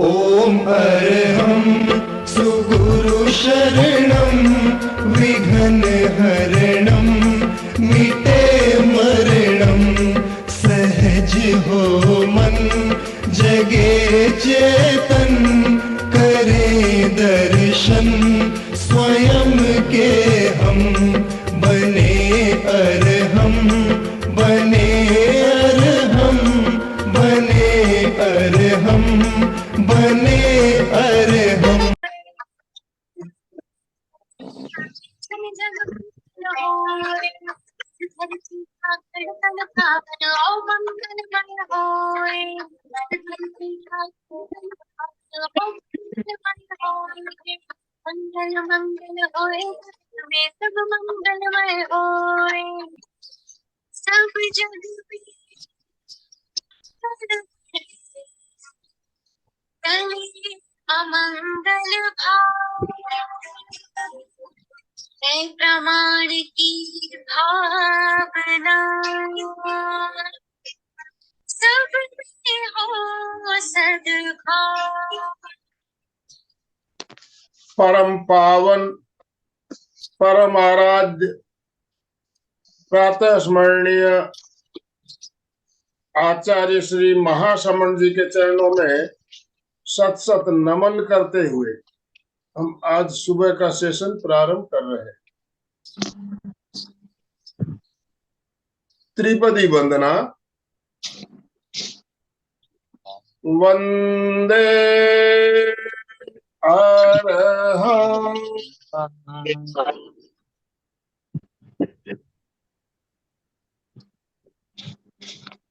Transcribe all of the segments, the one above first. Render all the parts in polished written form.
ओम अरहं सुगुरु शरणं विघ्न हरणं मिटे मरणं सहज हो मन जगे चेतन करे दर्शन स्वयं के हम बने अरहं बने अरहं बने अरहं बने अरहं। मंगल मंगल होए में सब मंगलमय होए सब जग में कली अमंगल भाव प्रमाण की भावना सब में हो सद्भाव। परम पावन परम आराध्य प्रातः स्मरणीय आचार्य श्री महासमण जी के चरणों में सत सत नमन करते हुए हम आज सुबह का सेशन प्रारंभ कर रहे हैं। त्रिपदी वंदना। वंदे अरहं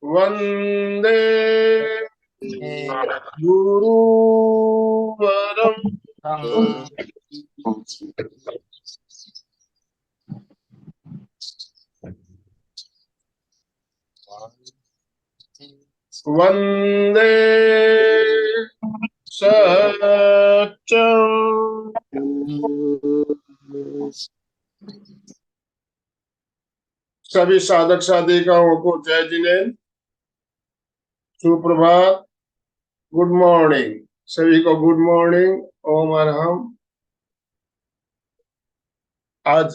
वंदे गुरुवरं वंदे सत्यं। सभी साधक साधिकाओं को जय जिनेन्द्र, सुप्रभात, गुड मॉर्निंग। सभी को गुड मॉर्निंग। ओम अरहम। आज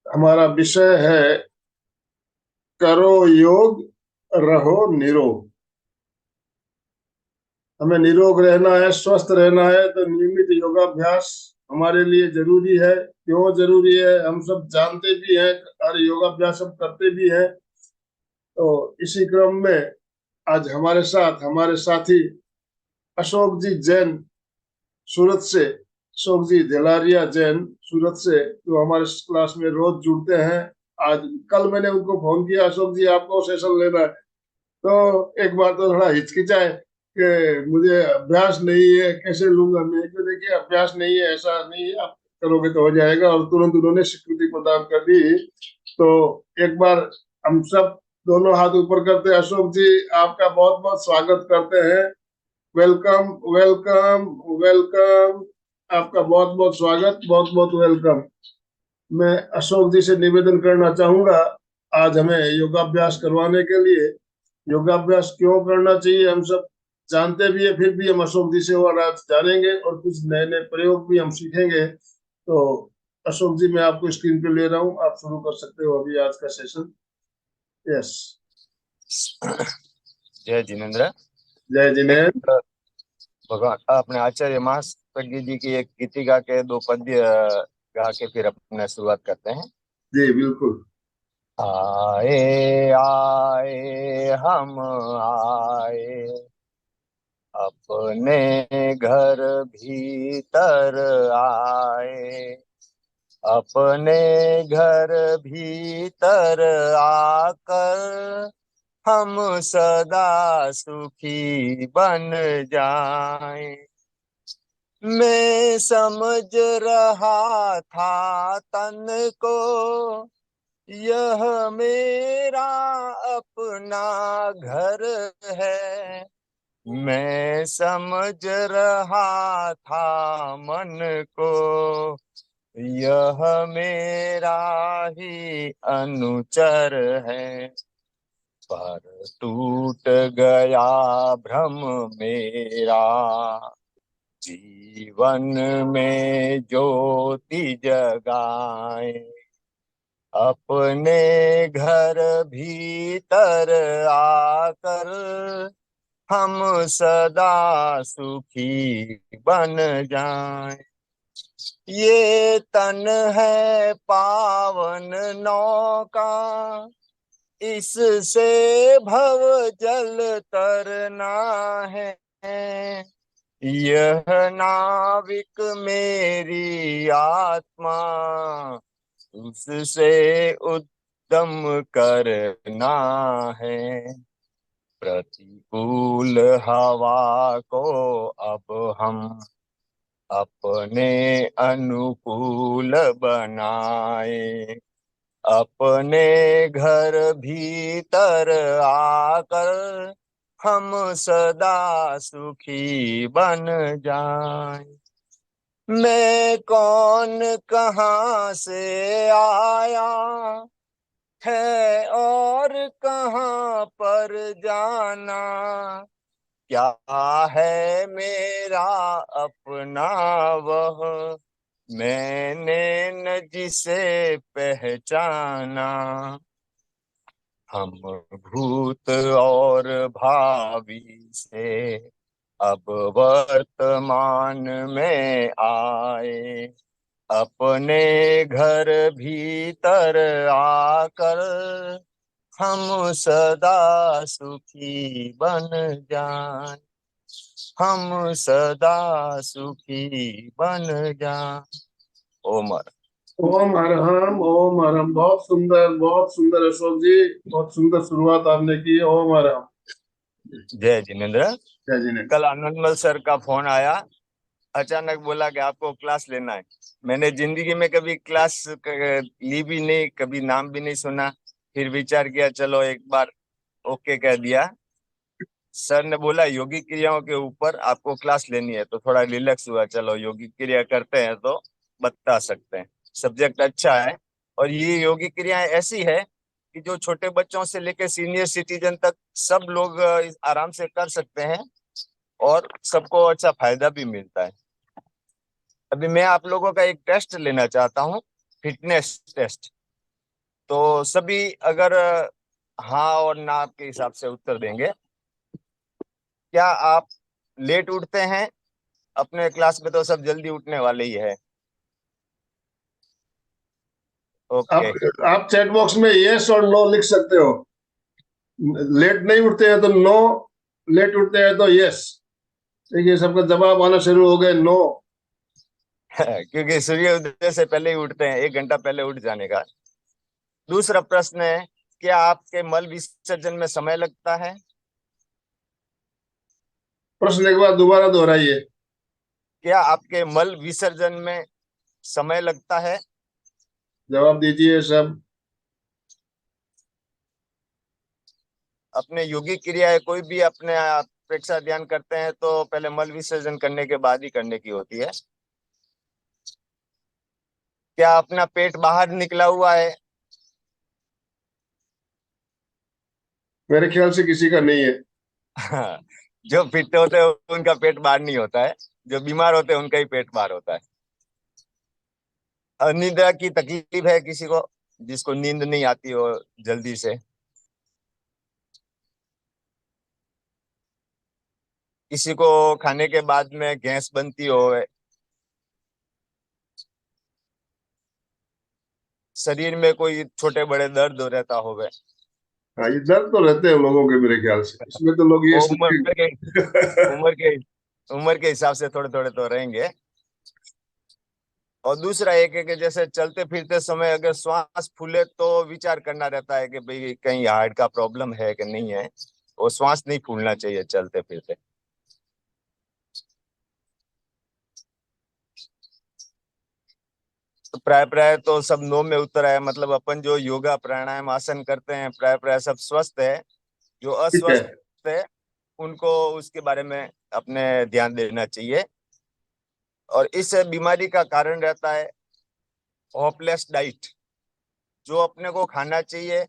हमारा विषय है करो योग रहो निरोग। हमें निरोग रहना है, स्वस्थ रहना है, तो नियमित योगाभ्यास हमारे लिए जरूरी है। क्यों जरूरी है हम सब जानते भी हैं और योगाभ्यास हम करते भी हैं। तो इसी क्रम में आज हमारे साथ हमारे साथी अशोक जी जैन सूरत से, अशोक जी धेलारिया जैन सूरत से, जो हमारे क्लास में रोज जुड़ते हैं। आज कल मैंने उनको फोन किया, अशोक जी आपको सेशन लेना है, तो एक बार तो थोड़ा हिचकिचाए कि मुझे अभ्यास नहीं है, कैसे लूंगा मैं। तो देखिए अभ्यास नहीं है ऐसा नहीं है, आप करोगे तो हो जाएगा। और तुरंत उन्होंने स्वीकृति प्रदान कर दी। तो एक बार हम सब दोनों हाथ ऊपर करते, अशोक जी आपका बहुत बहुत स्वागत करते हैं। वेलकम वेलकम वेलकम, आपका बहुत बहुत स्वागत, बहुत बहुत वेलकम। मैं अशोक जी से निवेदन करना चाहूंगा, आज हमें योगाभ्यास करवाने के लिए। योगाभ्यास क्यों करना चाहिए हम सब जानते भी है, फिर भी हम अशोक जी से और आज जानेंगे और कुछ नए नए प्रयोग भी हम सीखेंगे। तो अशोक जी मैं आपको स्क्रीन पे ले रहा हूँ, आप शुरू कर सकते हो अभी आज का सेशन। यस। जय जिनेन्द्र। जय जिनेन्द्र। भगवान अपने आचार्य महाप्रज्ञ जी की एक गीति गा के दो पद्य गा के फिर अपने शुरुआत करते हैं। जी बिल्कुल। आए आए हम आए अपने घर भीतर आए, अपने घर भीतर आकर हम सदा सुखी बन जाएं। मैं समझ रहा था तन को यह मेरा अपना घर है, मैं समझ रहा था मन को यह मेरा ही अनुचर है। पर टूट गया भ्रम मेरा, जीवन में ज्योति जगाए। अपने घर भीतर आकर हम सदा सुखी बन जाएं। ये तन है पावन नौका, इससे भव जल तरना है। यह नाविक मेरी आत्मा, उससे उद्यम करना है। प्रतिकूल हवा को अब हम अपने अनुकूल बनाए। अपने घर भीतर आकर हम सदा सुखी बन जाएं। मैं कौन कहाँ से आया है और कहाँ पर जाना, क्या है मेरा अपना वह मैंने न जिसे पहचाना। हम भूत और भावी से अब वर्तमान में आए। अपने घर भीतर आकर हम सदा सुखी बन जाएं। हम सदा सुखी बन जाएं। ओम। ओम अरहम, ओम अरहम। बहुत सुंदर अशोक जी, बहुत सुंदर शुरुआत आपने की। ओम अरहम। जय जिनेन्द्र। जय जिनेन्द्र। कल आनंदमल सर का फोन आया, अचानक बोला कि आपको क्लास लेना है। मैंने जिंदगी में कभी क्लास ली भी नहीं, कभी नाम भी नहीं सुना। फिर विचार किया, चलो एक बार ओके कह दिया। सर ने बोला योगिक क्रियाओं के ऊपर आपको क्लास लेनी है, तो थोड़ा रिलैक्स हुआ। चलो योगिक क्रिया करते हैं तो बता सकते हैं। सब्जेक्ट अच्छा है, और ये योगिक क्रियाएं ऐसी है कि जो छोटे बच्चों से लेकर सीनियर सिटीजन तक सब लोग आराम से कर सकते हैं, और सबको अच्छा फायदा भी मिलता है। अभी मैं आप लोगों का एक टेस्ट लेना चाहता हूँ, फिटनेस टेस्ट। तो सभी अगर हाँ और ना आपके हिसाब से उत्तर देंगे। क्या आप लेट उठते हैं? अपने क्लास में तो सब जल्दी उठने वाले ही है। आप ओके। आप चैट बॉक्स में यस और नो लिख सकते हो। लेट नहीं उठते हैं तो नो, लेट उठते हैं तो यस। देखिए सबका जवाब आना शुरू हो गए, नो। क्योंकि सूर्योदय से पहले ही उठते हैं, 1 घंटा पहले उठ जाने का। दूसरा प्रश्न है, क्या आपके मल विसर्जन में समय लगता है? प्रश्न एक बार दोबारा दोहराइए। क्या आपके मल विसर्जन में समय लगता है? जवाब दीजिए सब। अपने योगिक क्रियाएं कोई भी अपने अपेक्षा ध्यान करते हैं तो पहले मल विसर्जन करने के बाद ही करने की होती है। क्या अपना पेट बाहर निकला हुआ है? मेरे ख्याल से किसी का नहीं है। जो फिट होते हैं उनका पेट बाहर नहीं होता है, जो बीमार होते हैं उनका ही पेट बाहर होता है। अनिद्रा की तकलीफ है किसी को, जिसको नींद नहीं आती हो जल्दी से? किसी को खाने के बाद में गैस बनती हो? शरीर में कोई छोटे बड़े दर्द हो रहता होवे? हाँ, ये दर्द तो रहते हैं लोगों के मेरे ख्याल से, इसमें तो लोग ये वो उम्र के उम्र के हिसाब से थोड़े थोड़े तो रहेंगे। और दूसरा एक है कि जैसे चलते फिरते समय अगर श्वास फूले तो विचार करना रहता है कि भाई कहीं हार्ट का प्रॉब्लम है कि नहीं है। वो श्वास नहीं फूलना चाहिए चलते फिरते। तो प्राय प्राय तो सब नो में उत्तर आया। मतलब अपन जो योगा प्राणायाम आसन करते हैं प्राय प्राय सब स्वस्थ है। जो ठीक है। अस्वस्थ है उनको उसके बारे में अपने ध्यान देना चाहिए। और इस बीमारी का कारण रहता है होपलेस डाइट। जो अपने को खाना चाहिए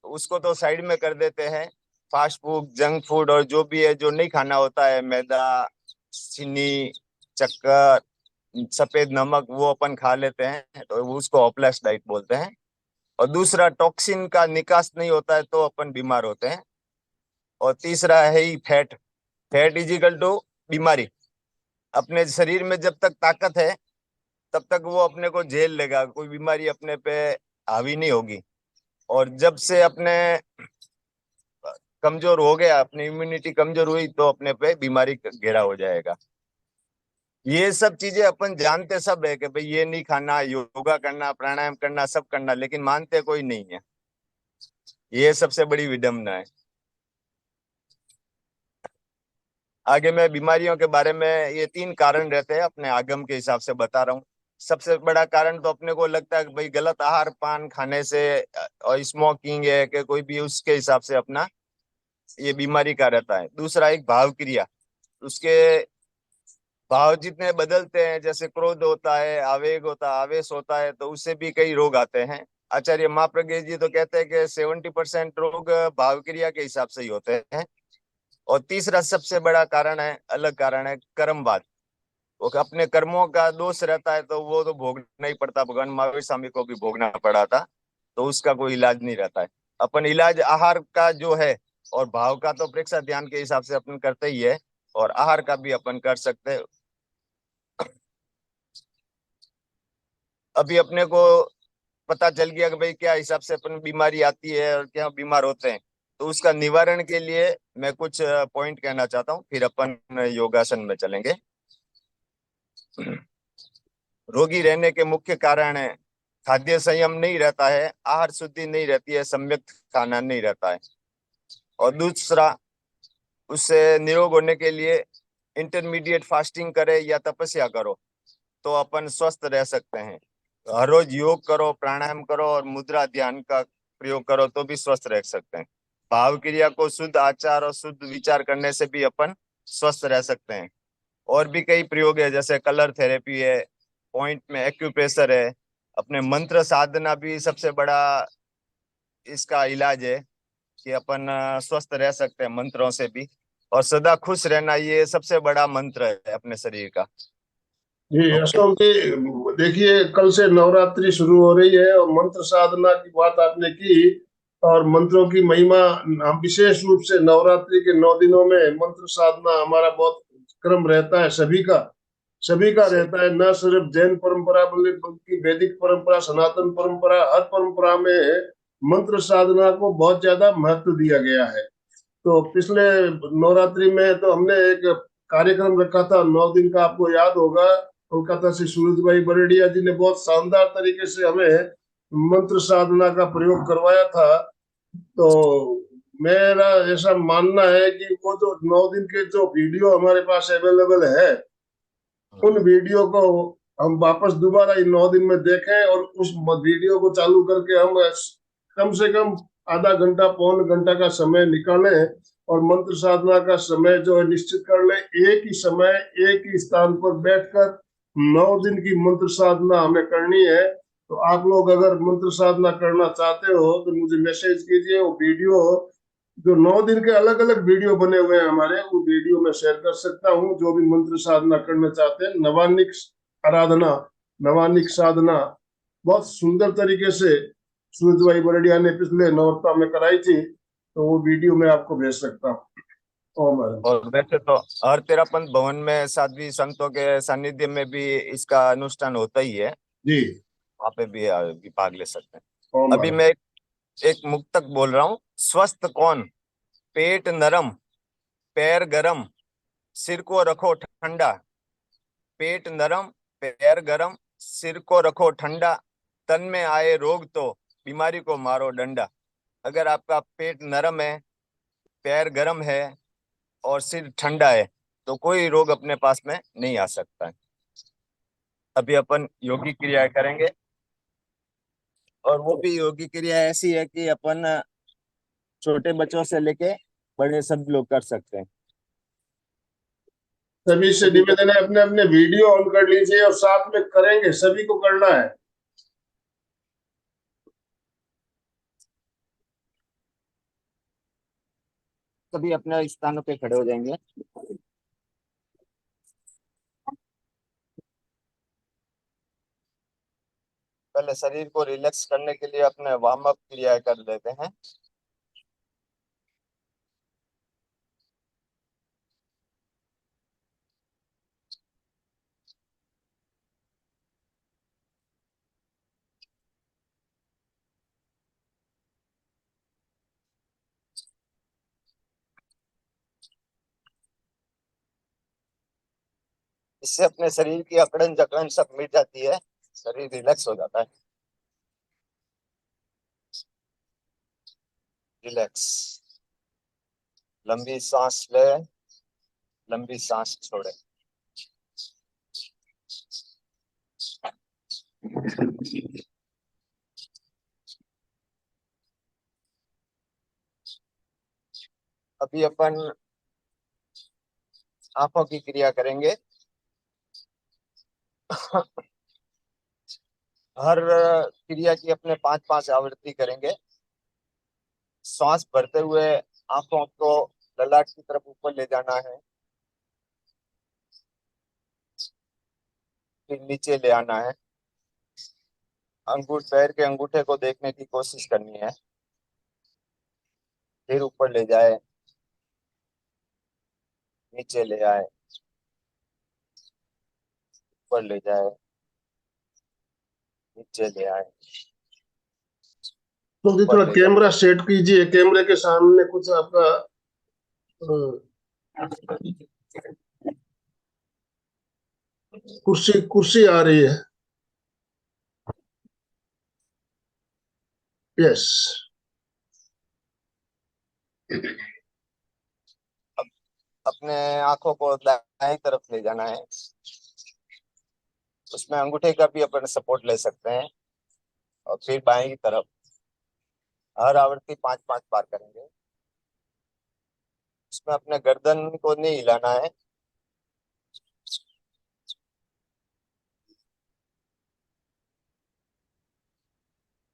उसको तो साइड में कर देते हैं। फास्ट फूड, जंक फूड और जो भी है, जो नहीं खाना होता है, मैदा, चीनी, शक्कर, सफेद नमक, वो अपन खा लेते हैं, तो उसको होपलेस डाइट बोलते हैं। और दूसरा, टॉक्सिन का निकास नहीं होता है तो अपन बीमार होते हैं। और तीसरा है ही fat. Fat is equal to बीमारी। अपने शरीर में जब तक ताकत है तब तक वो अपने को झेल लेगा, कोई बीमारी अपने पे हावी नहीं होगी। और जब से अपने कमजोर हो गया, अपनी इम्यूनिटी कमजोर हुई, तो अपने पे बीमारी घेरा हो जाएगा। ये सब चीजें अपन जानते सब है कि भाई ये नहीं खाना, योगा करना, प्राणायाम करना, सब करना, लेकिन मानते कोई नहीं है। ये सबसे बड़ी विडंबना है। आगे मैं बीमारियों के बारे में, ये 3 कारण रहते हैं, अपने आगम के हिसाब से बता रहा हूँ। सबसे बड़ा कारण तो अपने को लगता है कि भाई गलत आहार पान खाने से, और स्मोकिंग है कि कोई भी, उसके हिसाब से अपना ये बीमारी का रहता है। दूसरा, एक भाव क्रिया। उसके भाव जितने बदलते हैं, जैसे क्रोध होता है, आवेग होता है, आवेश होता है, तो उससे भी कई रोग आते हैं। आचार्य महाप्रज्ञ जी तो कहते हैं कि 70% रोग भाव क्रिया के हिसाब से ही होते हैं। और तीसरा सबसे बड़ा कारण है, अलग कारण है, कर्मवाद। वो अपने कर्मों का दोष रहता है, तो वो तो भोगना ही पड़ता। भगवान महावीर स्वामी को भी भोगना पड़ा था, तो उसका कोई इलाज नहीं रहता है। अपन इलाज आहार का जो है, और भाव का तो प्रेक्षा ध्यान के हिसाब से अपन करते ही है, और आहार का भी अपन कर सकते हैं। अभी अपने को पता चल गया कि भाई क्या हिसाब से अपन बीमारी आती है और क्या बीमार होते हैं। तो उसका निवारण के लिए मैं कुछ पॉइंट कहना चाहता हूँ, फिर अपन योगासन में चलेंगे। रोगी रहने के मुख्य कारण है, खाद्य संयम नहीं रहता है, आहार शुद्धि नहीं रहती है, सम्यक खाना नहीं रहता है। और दूसरा, उससे निरोग होने के लिए इंटरमीडिएट फास्टिंग करे या तपस्या करो तो अपन स्वस्थ रह सकते हैं। हर रोज योग करो, प्राणायाम करो और मुद्रा ध्यान का प्रयोग करो तो भी स्वस्थ रह सकते हैं। भाव क्रिया को शुद्ध आचार और शुद्ध विचार करने से भी अपन स्वस्थ रह सकते हैं। और भी कई प्रयोग है, जैसे कलर थेरेपी है, पॉइंट में एक्यूप्रेशर है, अपने मंत्र साधना भी सबसे बड़ा इसका इलाज है कि अपन स्वस्थ रह सकते हैं मंत्रों से भी। और सदा खुश रहना, ये सबसे बड़ा मंत्र है अपने शरीर का। जी ओके। अशोक जी, देखिए कल से नवरात्रि शुरू हो रही है और मंत्र साधना की बात आपने की, और मंत्रों की महिमा। हम विशेष रूप से नवरात्रि के 9 दिनों में मंत्र साधना हमारा बहुत क्रम रहता है, सभी का सही। रहता है। न सिर्फ जैन परंपरा बल्कि वैदिक परंपरा, सनातन परंपरा, हर परंपरा में मंत्र साधना को बहुत ज्यादा महत्व दिया गया है। तो पिछले नवरात्रि में तो हमने एक कार्यक्रम रखा था 9 दिन का, आपको याद होगा। कोलकाता से सूरज भाई बरेडिया जी ने बहुत शानदार तरीके से हमें मंत्र साधना का प्रयोग करवाया था। तो मेरा ऐसा मानना है कि वो जो 9 दिन के जो वीडियो हमारे पास अवेलेबल है, उन वीडियो को हम वापस दोबारा इन 9 दिन में देखें, और उस वीडियो को चालू करके हम कम से कम आधा घंटा पौन घंटा का समय निकालें, और मंत्र साधना का समय जो है निश्चित कर लें। एक ही समय एक ही स्थान पर बैठकर 9 दिन की मंत्र साधना हमें करनी है। तो आप लोग अगर मंत्र साधना करना चाहते हो तो मुझे मैसेज कीजिए। वो वीडियो जो 9 दिन के अलग अलग वीडियो बने हुए हैं हमारे, वो वीडियो में शेयर कर सकता हूँ। जो भी मंत्र साधना करना चाहते हैं, नवानिक आराधना, नवानिक साधना बहुत सुंदर तरीके से सूरज भाई बरडिया ने पिछले नवरात्र में कराई थी, तो वो वीडियो मैं आपको भेज सकता हूँ। ओम हरि। और वैसे तो हर तेरापंथ भवन में साध्वी संतों के सानिध्य में भी इसका अनुष्ठान होता ही है, जी। वहाँ पे भी भाग ले सकते हैं। ओम अभी हरि। मैं एक मुक्तक बोल रहा हूँ। स्वस्थ कौन, पेट नरम, पैर गरम, सिर को रखो ठंडा। पेट नरम, पैर गरम, सिर को रखो ठंडा। तन में आए रोग तो बीमारी को मारो डंडा। अगर आपका पेट नरम है, पैर गरम है और सिर ठंडा है, तो कोई रोग अपने पास में नहीं आ सकता है। अभी अपन योगी क्रियाएं करेंगे, और वो भी योगी क्रिया ऐसी है कि अपन छोटे बच्चों से लेके बड़े सब लोग कर सकते हैं। सभी से सभी को निवेदन है, अपने अपने वीडियो ऑन कर लीजिए और साथ में करेंगे, सभी को करना है। सभी अपने स्थानों पे खड़े हो जाएंगे। पहले शरीर को रिलैक्स करने के लिए अपने वार्म अप क्रिया कर लेते हैं। इससे अपने शरीर की अकड़न जकड़न सब मिट जाती है, शरीर रिलैक्स हो जाता है। रिलैक्स, लंबी सांस ले, लंबी सांस छोड़े। अभी अपन आंखों की क्रिया करेंगे। हर क्रिया की अपने 5-5 आवृत्ति करेंगे। श्वास भरते हुए आंखों को ललाट की तरफ ऊपर ले जाना है, फिर नीचे ले आना है। पैर के अंगूठे को देखने की कोशिश करनी है, फिर ऊपर ले जाए, नीचे ले आए, ऊपर ले जाए, नीचे ले आए, तो जी ऊपर थोड़ा ले जाए। कैमरा सेट कीजिए, कैमरे के सामने कुछ आपका कुर्सी कुर्सी आ रही है। यस। अपने आंखों को दाएं तरफ ले जाना है, उसमें अंगूठे का भी अपन सपोर्ट ले सकते हैं, और फिर बाएं की तरफ। हर आवृत्ति 5-5 बार करेंगे। उसमें अपने गर्दन को नहीं हिलाना है।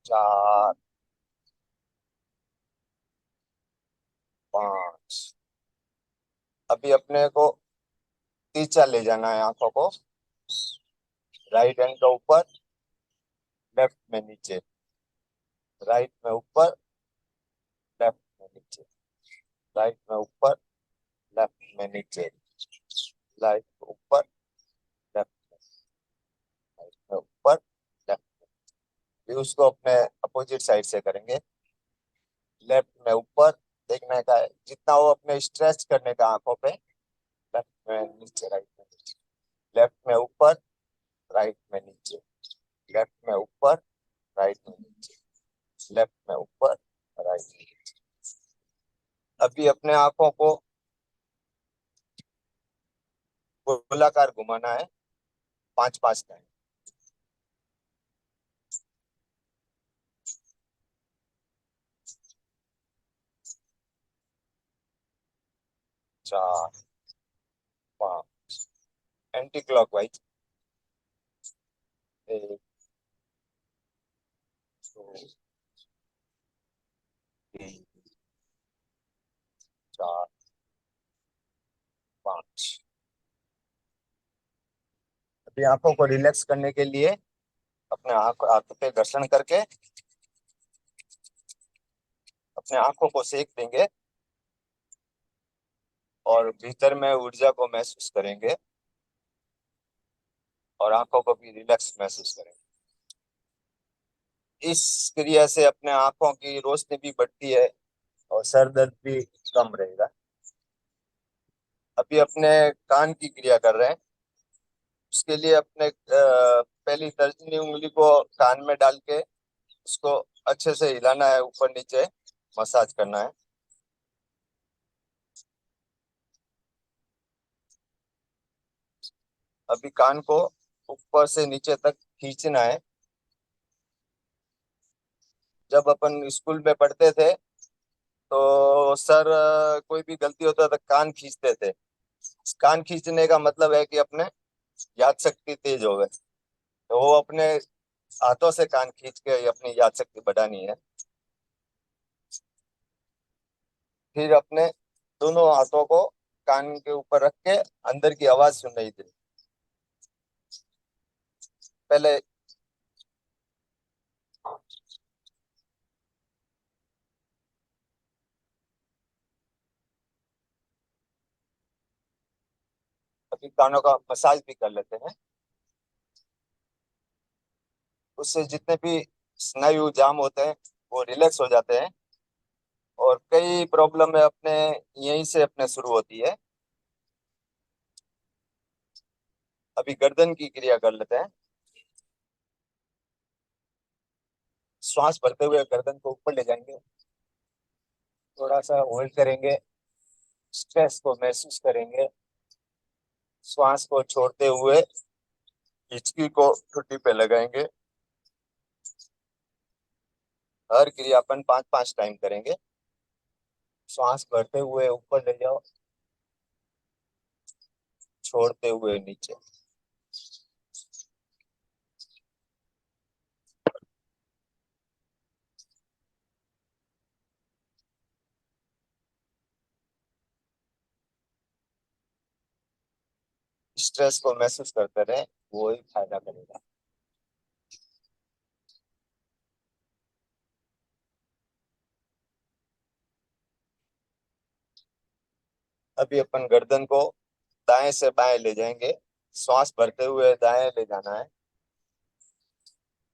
4, 5। अभी अपने को तीचा ले जाना है आंखों को, राइट हैंड का ऊपर, लेफ्ट में नीचे, राइट में ऊपर, लेफ्ट में नीचे, राइट में ऊपर, लेफ्ट में नीचे, राइट ऊपर, लेफ्ट में, राइट में ऊपर, लेफ्ट में। फिर उसको अपने अपोजिट साइड से करेंगे। लेफ्ट में ऊपर देखने का है, जितना हो अपने स्ट्रेच करने का आंखों पे। लेफ्ट में नीचे, राइट में नीचे, लेफ्ट में ऊपर, राइट में नीचे, लेफ्ट में ऊपर, राइट में नीचे, लेफ्ट में ऊपर, राइट में नीचे। अभी अपने आंखों को गोलाकार घुमाना है 5-5 टाइम। 4, 5, anti clockwise. 1, 2, 3, 4, 5। अभी आंखों को रिलैक्स करने के लिए अपने हाथों पे घर्षण करके अपने आंखों को सेक देंगे, और भीतर में ऊर्जा को महसूस करेंगे, और आंखों को भी रिलैक्स महसूस करेंगे। इस क्रिया से अपने आंखों की रोशनी भी बढ़ती है, और सर दर्द भी कम रहेगा। अभी अपने कान की क्रिया कर रहे हैं। उसके लिए अपने पहली तर्जनी उंगली को कान में डाल के उसको अच्छे से हिलाना है, ऊपर नीचे मसाज करना है। अभी कान को ऊपर से नीचे तक खींचना है। जब अपन स्कूल में पढ़ते थे तो सर कोई भी गलती होता था कान खींचते थे। कान खींचने का मतलब है कि अपने याद शक्ति तेज हो गए, तो वो अपने हाथों से कान खींच के अपनी याद शक्ति बढ़ानी है। फिर अपने दोनों हाथों को कान के ऊपर रख के अंदर की आवाज सुनाई दे। पहले अभी कानों का मसाज भी कर लेते हैं। उससे जितने भी स्नायु जाम होते हैं वो रिलैक्स हो जाते हैं, और कई प्रॉब्लम है अपने यहीं से अपने शुरू होती है। अभी गर्दन की क्रिया कर लेते हैं। श्वास भरते हुए गर्दन को ऊपर ले जाएंगे, थोड़ा सा होल्ड करेंगे, स्ट्रेस को महसूस करेंगे। श्वास को छोड़ते हुए हिचकी को ठुड्डी पे लगाएंगे। हर क्रिया अपन 5-5 टाइम करेंगे। श्वास भरते हुए ऊपर ले जाओ, छोड़ते हुए नीचे। स्ट्रेस को महसूस करते रहे, वो ही फायदा करेगा। अभी अपन गर्दन को दाएं से बाएं ले जाएंगे। श्वास भरते हुए दाएं ले जाना है।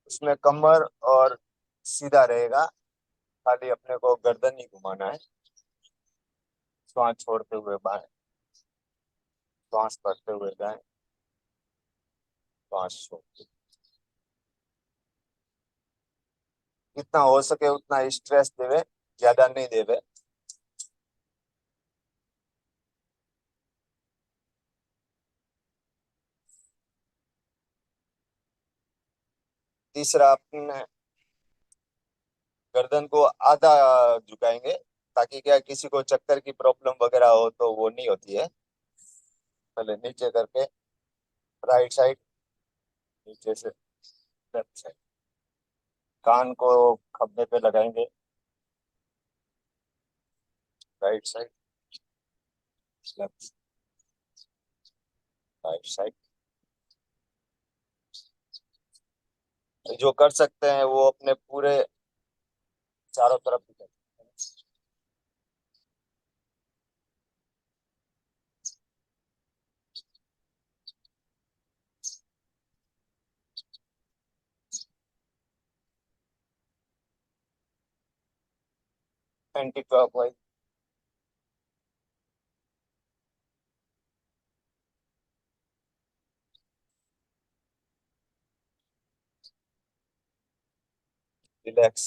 उसमें कमर और सीधा रहेगा, खाली अपने को गर्दन ही घुमाना है। श्वास छोड़ते हुए बाएं, श्वास भरते हुए दाएं, श्वास छोड़ते। जितना हो सके उतना स्ट्रेस देवे, ज्यादा नहीं देवे। तीसरा, अपने गर्दन को आधा झुकाएंगे, ताकि क्या किसी को चक्कर की प्रॉब्लम वगैरह हो तो वो नहीं होती है। पहले नीचे करके राइट साइड, नीचे से लेफ्ट साइड। कान को खंभे पे लगाएंगे, right side, left, right side. जो कर सकते हैं वो अपने पूरे चारों तरफ भी करें। 20 clockwise। रिलैक्स।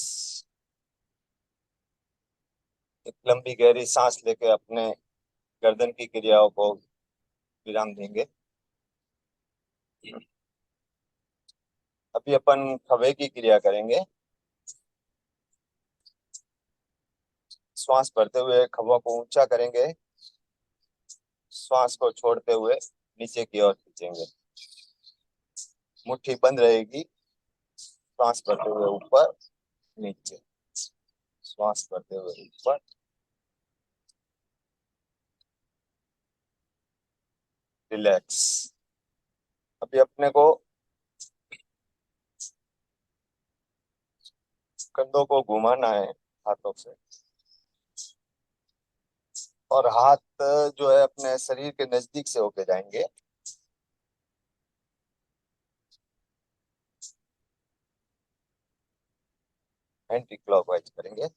एक लंबी गहरी सांस लेके अपने गर्दन की क्रियाओं को विराम देंगे। अभी अपन खभे की क्रिया करेंगे। श्वास भरते हुए खभों को ऊंचा करेंगे, श्वास को छोड़ते हुए नीचे की ओर खींचेंगे। मुट्ठी बंद रहेगी। श्वास भरते हुए ऊपर, नीचे, श्वास भरते हुए ऊपर, रिलैक्स। अभी अपने को कंधों को घुमाना है हाथों से, और हाथ जो है अपने शरीर के नजदीक से होके जाएंगे। एंटी क्लॉकवाइज करेंगे।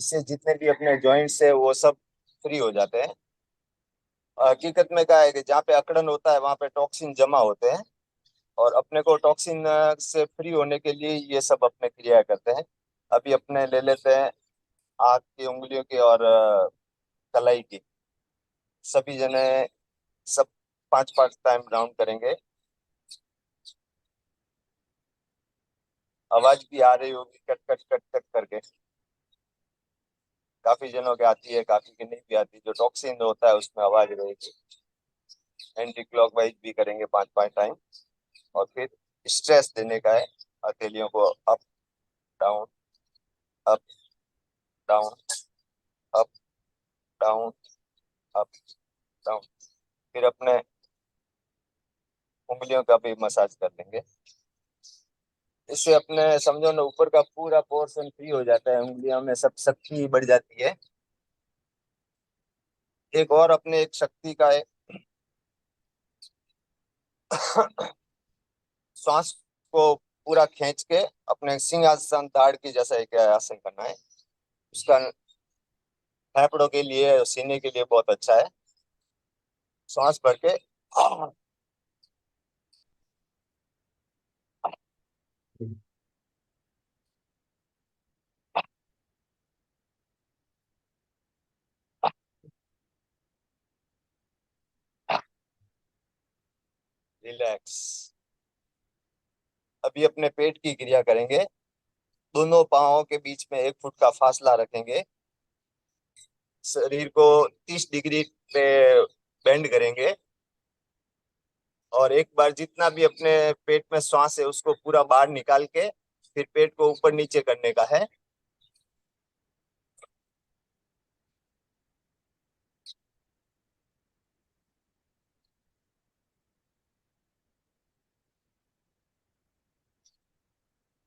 इससे जितने भी अपने जॉइंट्स है वो सब फ्री हो जाते हैं। हकीकत में क्या है कि जहाँ पे अकड़न होता है वहां पे टॉक्सिन जमा होते हैं, और अपने को टॉक्सिन से फ्री होने के लिए ये सब अपने क्रिया करते हैं। अभी अपने ले लेते हैं हाथ की उंगलियों की और कलाई की। सभी जने सब 5-5 टाइम राउंड करेंगे। आवाज भी आ रही होगी कट कट कट कट करके। काफी जनों के आती है, काफी की नहीं भी आती। जो टॉक्सिन होता है उसमें आवाज रहेगी। एंटी क्लॉकवाइज भी करेंगे 5-5 टाइम, और फिर स्ट्रेस देने का है हथेलियों को। Up down, up down, up down, up down. फिर अपने उंगलियों का भी मसाज कर लेंगे। इससे अपने समझो ना ऊपर का पूरा पोर्शन फ्री हो जाता है, उंगलियों में सब शक्ति बढ़ जाती है। एक और अपने एक शक्ति का है श्वास को पूरा खींच के अपने सिंहासन ताड़ की जैसा एक आसन करना है। उसका फेफड़ों के लिए और सीने के लिए बहुत अच्छा है। श्वास भर के रिलैक्स। अभी अपने पेट की क्रिया करेंगे। दोनों पाँवों के बीच में 1 फुट का फासला रखेंगे। शरीर को 30 डिग्री पे बेंड करेंगे और एक बार जितना भी अपने पेट में श्वास है उसको पूरा बाहर निकाल के फिर पेट को ऊपर नीचे करने का है।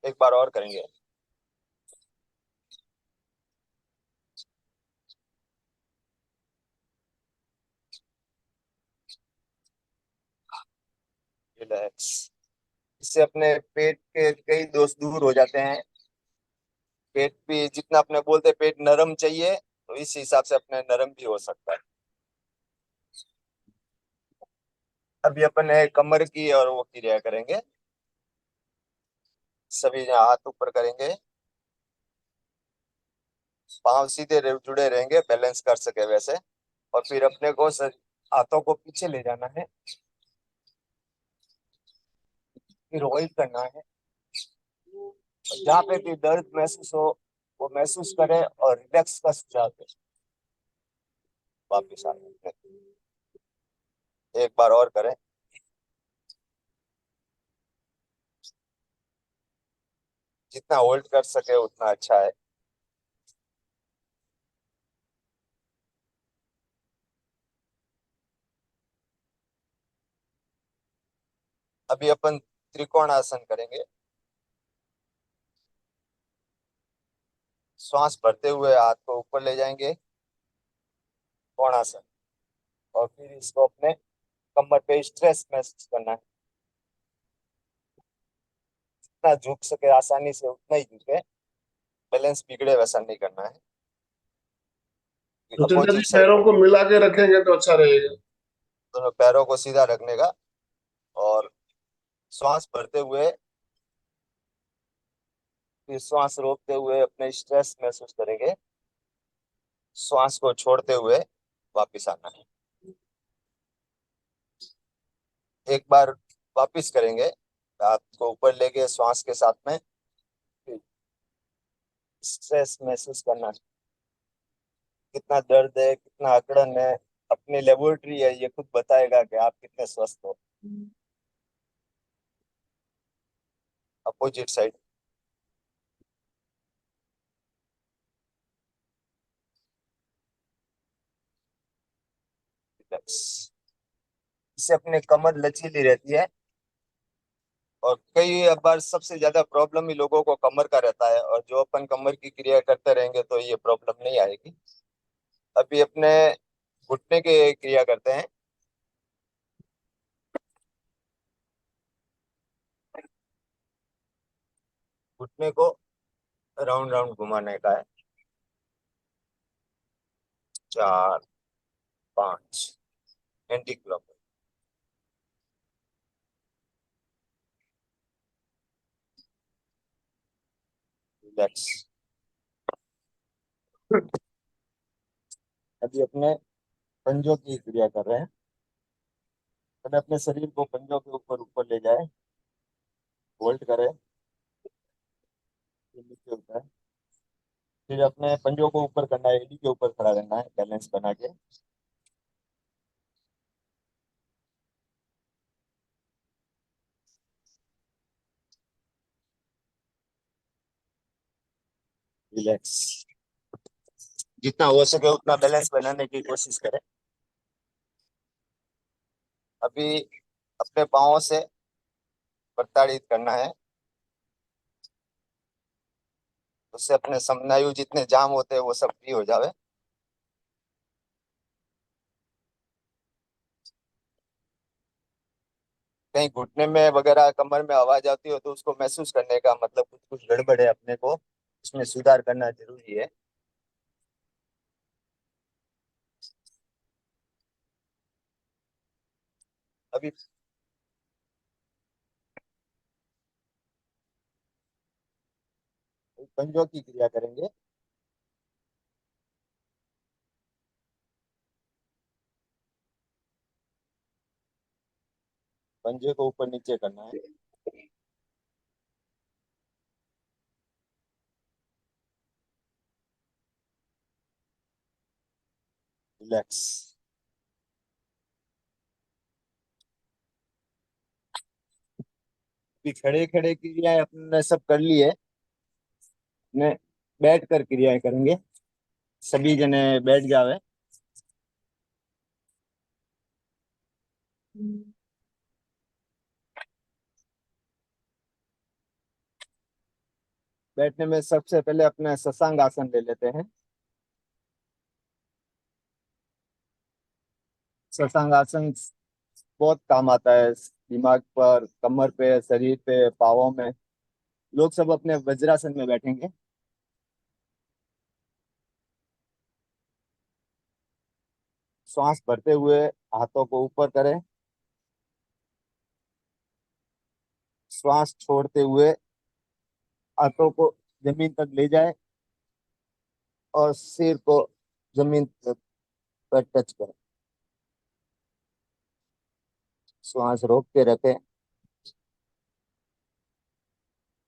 एक बार और करेंगे। रिलैक्स। इससे अपने पेट के कई दोष दूर हो जाते हैं। पेट भी जितना अपने बोलते हैं पेट नरम चाहिए तो इस हिसाब से अपने नरम भी हो सकता है। अभी अपन कमर की और वो क्रिया करेंगे। सभी हाथ ऊपर करेंगे, पांव सीधे जुड़े रहेंगे, बैलेंस कर सके वैसे। और फिर अपने को हाथों को पीछे ले जाना है, फिर होल्ड करना है। जहाँ पे भी दर्द महसूस हो वो महसूस करें और रिलैक्स का सुझाव दें। वापिस आ जाए। एक बार और करें। जितना होल्ड कर सके उतना अच्छा है। अभी अपन त्रिकोण आसन करेंगे। श्वास भरते हुए हाथ को ऊपर ले जाएंगे, कोणासन। और फिर इसको अपने कमर पे स्ट्रेस महसूस करना है। जितना झुक सके आसानी से उतना ही झुके, बैलेंस बिगड़े वैसा नहीं करना है। सुचिंता जी अपोजिट साइड पैरों को मिला के रखेंगे तो अच्छा रहेगा। दोनों पैरों को सीधा रखने का और श्वास भरते हुए फिर श्वास रोकते हुए अपने स्ट्रेस महसूस करेंगे। श्वास को छोड़ते हुए वापिस आना है। एक बार वापिस करेंगे, हाथ को ऊपर लेके श्वास के साथ में स्ट्रेस महसूस करना है। कितना दर्द है, कितना अकड़न है, अपनी लेबोरेटरी है, ये खुद बताएगा कि आप कितने स्वस्थ हो। Opposite side. रिलैक्स। इससे अपने कमर लचीली रहती है। और कई बार सबसे ज्यादा प्रॉब्लम ही लोगों को कमर का रहता है, और जो अपन कमर की क्रिया करते रहेंगे तो ये प्रॉब्लम नहीं आएगी। अभी अपने घुटने के क्रिया करते हैं। घुटने को राउंड राउंड घुमाने का है। 4, 5 एंटी क्लॉक। रिलैक्स। अभी अपने पंजों की क्रिया कर रहे हैं। पहले अपने शरीर को पंजों के ऊपर ऊपर ले जाए, होल्ड करें, फिर नीचे होता है। फिर अपने पंजों को ऊपर करना है, एडी के ऊपर खड़ा रहना है बैलेंस बना के। रिलैक्स। जितना हो सके उतना बैलेंस बनाने की कोशिश करें। अभी अपने पाँवों से प्रताड़ित करना है, उससे अपने स्नायु जितने जाम होते हैं वो सब फ्री हो जावे। कहीं घुटने में वगैरह कमर में आवाज आती हो तो उसको महसूस करने का, मतलब कुछ कुछ गड़बड़ है अपने को, उसमें सुधार करना जरूरी है। अभी पंजों की क्रिया करेंगे। पंजे को ऊपर नीचे करना है। रिलैक्स। अभी खड़े खड़े क्रियाएं अपने सब कर ली है, ने बैठ कर क्रियाएं करेंगे। सभी जने बैठ जावे। बैठने में सबसे पहले अपना शशांक आसन ले लेते हैं। शशांक आसन बहुत काम आता है दिमाग पर, कमर पे, शरीर पे, पाँवों में। लोग सब अपने वज्रासन में बैठेंगे। श्वास भरते हुए हाथों को ऊपर करें। श्वास छोड़ते हुए हाथों को जमीन तक ले जाए और सिर को जमीन पर टच करें। श्वास रोक के रखें।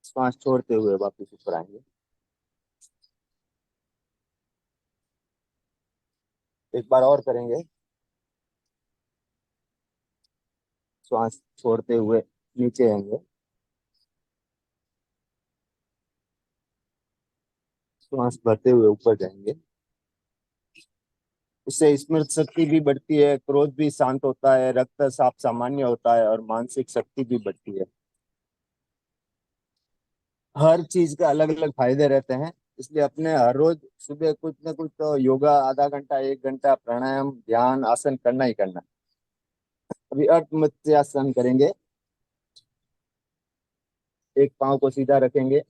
श्वास छोड़ते हुए वापस ऊपर आएंगे। एक बार और करेंगे। श्वास छोड़ते हुए नीचे आएंगे। श्वास भरते हुए ऊपर जाएंगे। उससे स्मृति शक्ति भी बढ़ती है, क्रोध भी शांत होता है, रक्तचाप सामान्य होता है और मानसिक शक्ति भी बढ़ती है। हर चीज के अलग अलग फायदे रहते हैं, इसलिए अपने हर रोज सुबह कुछ ना कुछ तो योगा, आधा घंटा 1 घंटा प्राणायाम ध्यान आसन करना ही करना। अभी अर्ध मत्स्यासन करेंगे। एक पाँव को सीधा रखेंगे,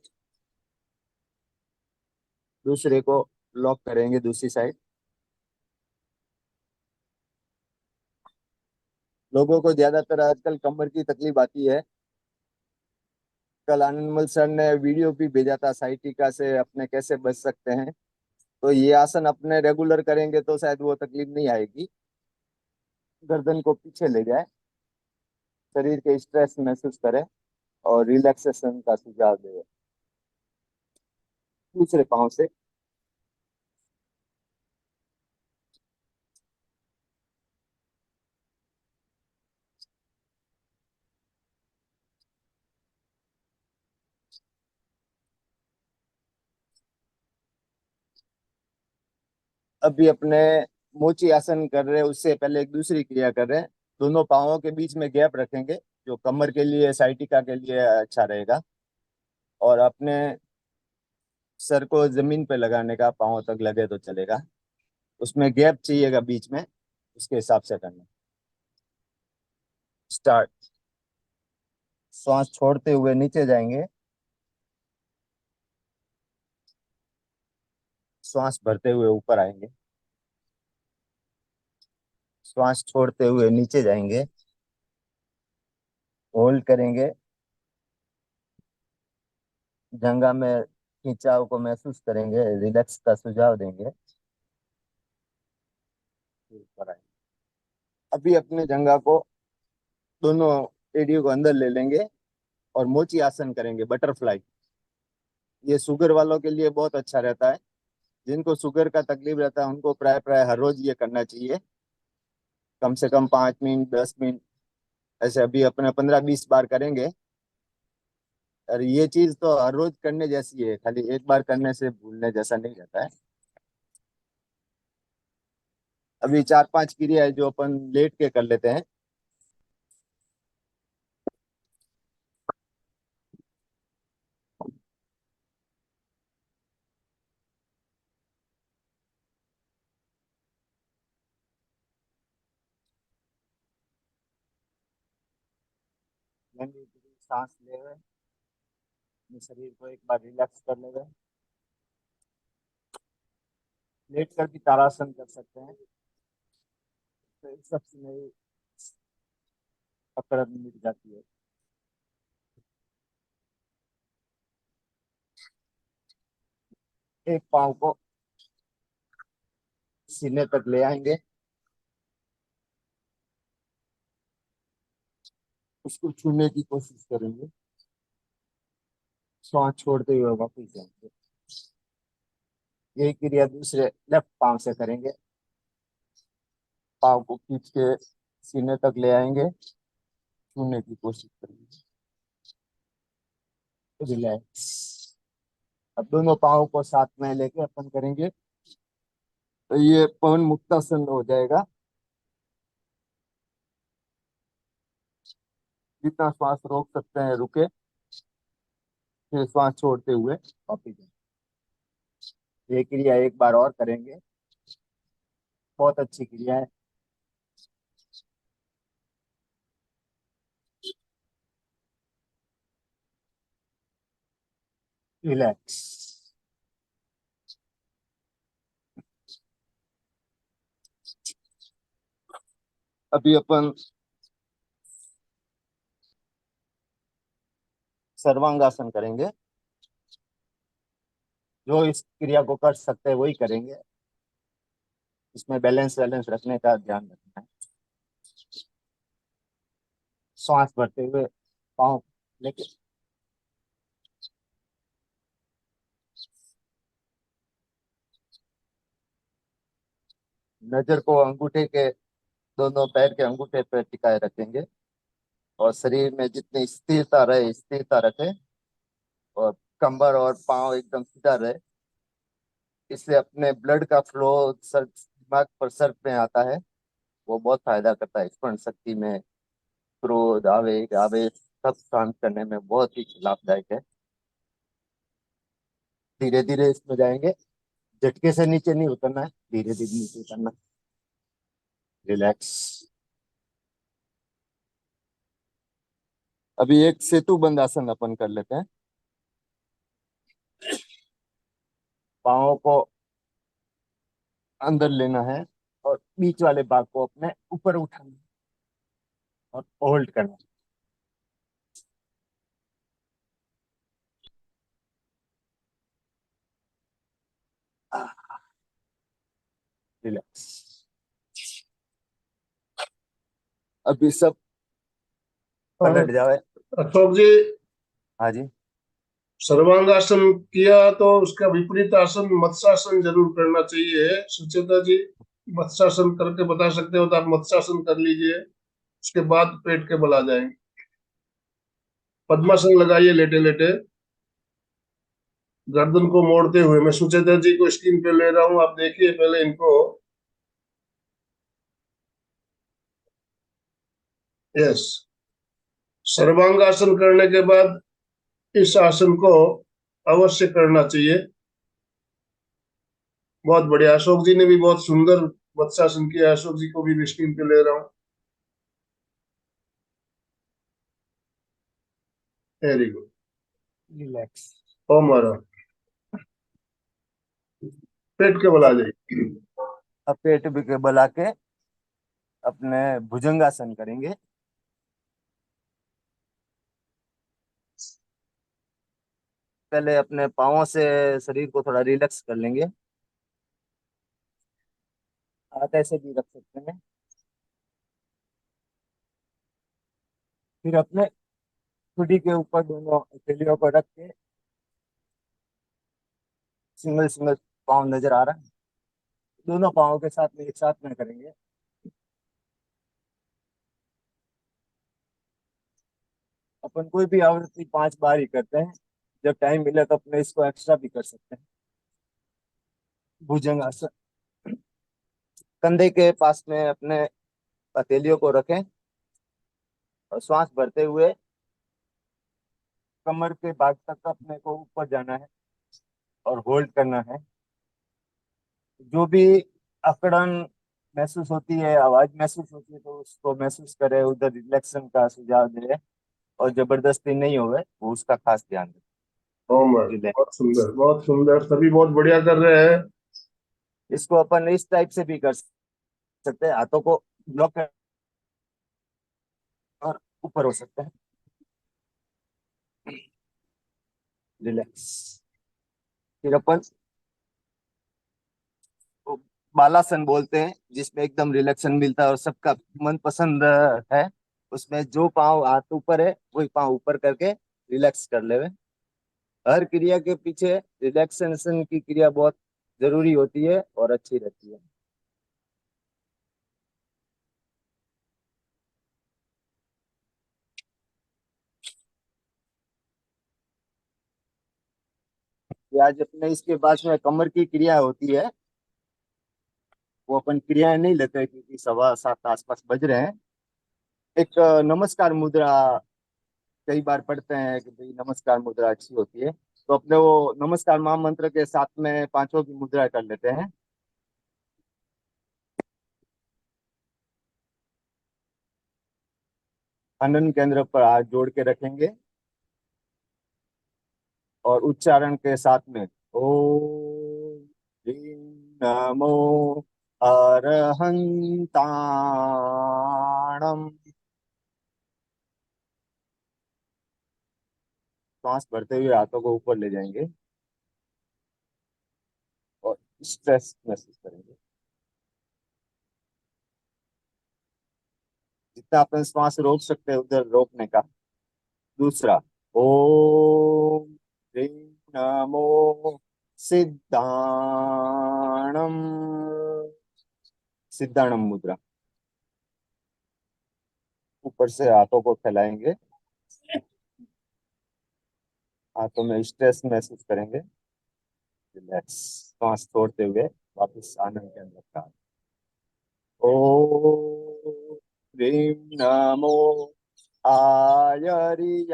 दूसरे को लॉक करेंगे दूसरी साइड। लोगों को ज्यादातर आजकल कमर की तकलीफ आती है। कल आनंदमल सर ने वीडियो भी भेजा था साइटिका से अपने कैसे बच सकते हैं। तो ये आसन अपने रेगुलर करेंगे तो शायद वो तकलीफ नहीं आएगी। गर्दन को पीछे ले जाए, शरीर के स्ट्रेस महसूस करें और रिलैक्सेशन का सुझाव दे। दूसरे पाँव से अभी अपने मोची आसन कर रहे हैं, उससे पहले एक दूसरी क्रिया कर रहे हैं। दोनों पाँवों के बीच में गैप रखेंगे, जो कमर के लिए, साइटिका के लिए अच्छा रहेगा। और अपने सर को जमीन पे लगाने का, पाँव तक लगे तो चलेगा, उसमें गैप चाहिएगा बीच में, उसके हिसाब से करना। स्टार्ट। श्वास छोड़ते हुए नीचे जाएंगे। श्वास भरते हुए ऊपर आएंगे। श्वास छोड़ते हुए नीचे जाएंगे। होल्ड करेंगे। जंघा में खिंचाव को महसूस करेंगे, रिलैक्स का सुझाव देंगे। ऊपर आएंगे। अभी अपने जंघा को, दोनों एड़ियों को अंदर ले लेंगे और मोची आसन करेंगे, बटरफ्लाई। ये शुगर वालों के लिए बहुत अच्छा रहता है। जिनको शुगर का तकलीफ रहता है उनको प्राय प्राय हर रोज ये करना चाहिए, कम से कम 5 मिनट 10 मिनट ऐसे। अभी अपने 15-20 बार करेंगे। और ये चीज तो हर रोज करने जैसी है, खाली एक बार करने से भूलने जैसा नहीं रहता है। अभी 4-5 क्रिया है जो अपन लेट के कर लेते हैं। लंबी सांस ले हुए अपने शरीर को एक बार रिलैक्स कर ले हुए, लेट कर भी तारासन कर सकते हैं, तो इस सबसे मेरी अकड़ मिट जाती है। एक पाँव को सीने तक ले आएंगे, उसको छूने की कोशिश करेंगे, श्वास छोड़ते हुए वापस जाएंगे। यही क्रिया दूसरे लेफ्ट पाँव से करेंगे। पाँव को खींच के सीने तक ले आएंगे, छूने की कोशिश करेंगे, रिलैक्स। अब दोनों पाँव को साथ में लेके अपन करेंगे तो ये पवन मुक्तासन हो जाएगा। जितना श्वास रोक सकते हैं रुके, फिर श्वास छोड़ते हुए वापिस जाए। ये क्रिया एक बार और करेंगे, बहुत अच्छी क्रिया है। रिलैक्स। अभी अपन सर्वांगासन करेंगे। जो इस क्रिया को कर सकते हैं वही करेंगे, इसमें बैलेंस वैलेंस रखने का ध्यान रखना है। श्वास भरते हुए पाँव लेके नजर को अंगूठे के, दोनों पैर के अंगूठे पर टिकाए रखेंगे, और शरीर में जितनी स्थिरता रहे स्थिरता रखें, और कमर और पाँव एकदम सीधा रहे। इससे अपने ब्लड का फ्लो सर दिमाग पर सर में आता है, वो बहुत फायदा करता है स्मरण शक्ति में। क्रोध आवेग आवेश सब शांत करने में बहुत ही लाभदायक है। धीरे धीरे इसमें जाएंगे, झटके से नीचे नहीं उतरना है, धीरे धीरे नीचे उतरना। रिलैक्स। अभी एक सेतु बंद आसन अपन कर लेते हैं। पाँव को अंदर लेना है और बीच वाले भाग को अपने ऊपर उठाना है और होल्ड करना है। रिलैक्स। अभी सब पलट जाए। अशोक जी, हाँ जी। सर्वांगासन किया तो उसका विपरीत आसन मत्स्यासन जरूर करना चाहिए। सुचेता जी, मत्स्यासन करके बता सकते हो तो आप मत्स्यासन कर लीजिए, उसके बाद पेट के बल आ जाएंगे। पद्मासन लगाइए लेटे लेटे, गर्दन को मोड़ते हुए। मैं सुचेता जी को स्क्रीन पे ले रहा हूँ, आप देखिए पहले इनको। यस, सर्वांगासन करने के बाद इस आसन को अवश्य करना चाहिए। बहुत बढ़िया, अशोक जी ने भी बहुत सुंदर मत्स्यासन किया। अशोक जी को भी स्क्रीन पे ले रहा हूँ। Very good. रिलैक्स। ओम हरा, पेट के बल आ अब जाइए। अब पेट भी के बल आके अपने भुजंगासन करेंगे। पहले अपने पाँवों से शरीर को थोड़ा रिलैक्स कर लेंगे, हाथ ऐसे भी रख सकते हैं। फिर अपने ठुडी के ऊपर दोनों हथेलियों को रख के सिंगल सिंगल पाँव नजर आ रहा है, दोनों पाँवों के साथ में एक साथ में करेंगे। अपन कोई भी आवृत्ति 5 बार ही करते हैं। जब टाइम मिले तो अपने इसको एक्स्ट्रा भी कर सकते हैं। भुजंगासन। कंधे के पास में अपने हथेलियों को रखें और श्वास भरते हुए कमर के भाग तक अपने को ऊपर जाना है और होल्ड करना है। जो भी अकड़न महसूस होती है, आवाज महसूस होती है, तो उसको महसूस करे, उधर रिलैक्सेशन का सुझाव दे और जबरदस्ती नहीं होवे, वो उसका खास ध्यान ओ मैम, रहे। बहुत सुंदर, बहुत सुंदर, सभी बहुत बढ़िया कर रहे हैं। इसको अपन इस टाइप से भी कर सकते हैं, हाथों को ब्लॉक कर और ऊपर हो सकते हैं। रिलैक्स। फिर अपन वो बालासन बोलते हैं, जिसमें एकदम रिलैक्सन मिलता है और सबका मन पसंद है। उसमें जो पाँव हाथ ऊपर है वही पाँव ऊपर करके रिलैक्स कर ले। हर क्रिया के पीछे रिलैक्सेशन की क्रिया बहुत जरूरी होती है और अच्छी रहती है। ये आज अपने इसके बाद में कमर की क्रिया होती है, वो अपन क्रियाएं नहीं लेते क्योंकि 7:15 आसपास बज रहे हैं। एक नमस्कार मुद्रा कई बार पढ़ते हैं कि भाई नमस्कार मुद्रा अच्छी होती है, तो अपने वो नमस्कार महामंत्र के साथ में पांचों की मुद्रा कर लेते हैं। आनंद केंद्र पर हाथ जोड़ के रखेंगे और उच्चारण के साथ में ओम ह्रीं नमो अरहंताणम। सांस भरते हुए हाथों को ऊपर ले जाएंगे और स्ट्रेस महसूस करेंगे। जितना अपन श्वास रोक सकते हैं उधर रोकने का। दूसरा, ओम ह्रीं नमो सिद्धाणम। सिद्धाणम मुद्रा। ऊपर से हाथों को फैलाएंगे, हाथों में स्ट्रेस महसूस करेंगे। रिलैक्स। सांस छोड़ते हुए वापस आनंद के अंदर का। ओम ह्रीं नमो आयरियाणम।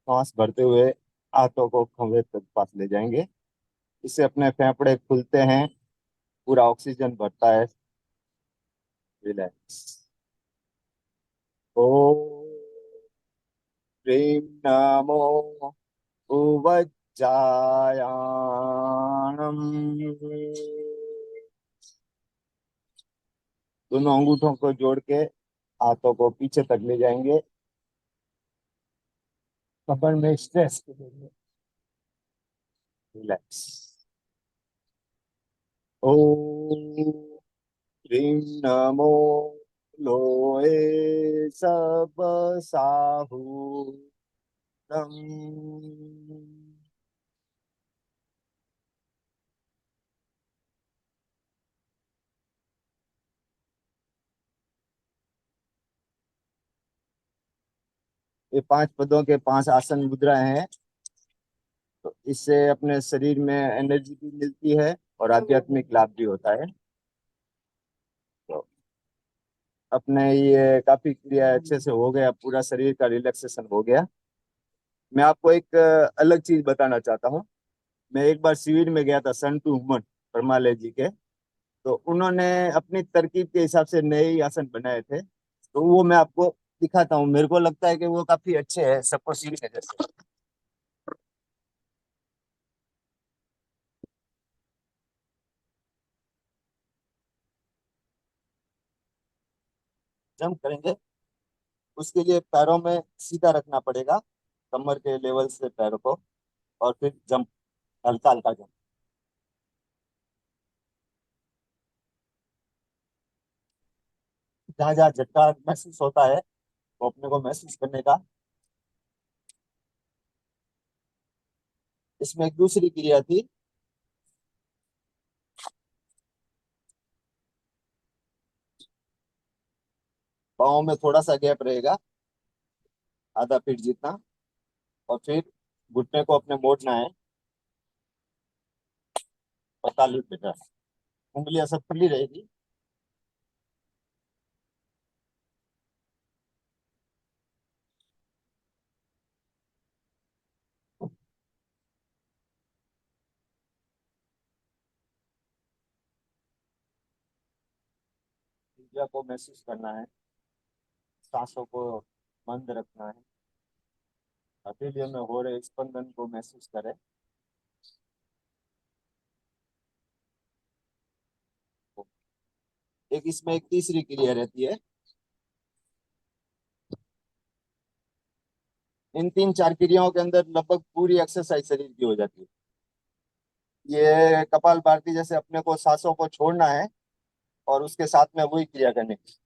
सांस भरते हुए हाथों को खंभे तक पास ले जाएंगे। इससे अपने फेफड़े खुलते हैं, पूरा ऑक्सीजन भरता है। रिलैक्स। ओम ह्रीं नमो उवज्जायाणम। दोनों अंगूठों को जोड़ के हाथों को पीछे तक ले जाएंगे, कमर में स्ट्रेस को देंगे। रिलैक्स। ओम ह्रीं नमो लोए सब साहूतम। ये 5 पदों के 5 आसन मुद्राएं हैं, तो इससे अपने शरीर में एनर्जी भी मिलती है और आध्यात्मिक लाभ भी होता है। तो अपने ये काफी क्रिया अच्छे से हो गया, पूरा शरीर का रिलैक्सेशन हो गया। मैं आपको एक अलग चीज बताना चाहता हूँ। मैं एक बार शिविर में गया था, सन टू हुमन परमालय जी के। तो उन्होंने अपनी तरकीब के हिसाब से नए ही आसन बनाए थे, तो वो मैं आपको दिखाता हूँ। मेरे को लगता है कि वो काफी अच्छे हैं, सबको सीखने जैसे। जंप करेंगे, उसके लिए पैरों में सीधा रखना पड़ेगा, कमर के लेवल से पैरों को, और फिर जंप, हल्का हल्का जंप। जहाँ जहाँ झटका महसूस होता है वो अपने को महसूस करने का। इसमें एक दूसरी क्रिया थी, पाँव में थोड़ा सा गैप रहेगा, आधा फीट जितना। और फिर घुटने को अपने मोड़ना है, 45 मीटर। उंगलियां सब खुली रहेगी। इंद्रिया को महसूस करना है, सांसों को बंद रखना है, हथेलियों में हो रहे स्पंदन को महसूस करें। एक इसमें एक तीसरी क्रिया रहती है। इन तीन चार क्रियाओं के अंदर लगभग पूरी एक्सरसाइज शरीर की हो जाती है। ये कपाल भारती जैसे अपने को सांसों को छोड़ना है और उसके साथ में वही क्रिया करनी है।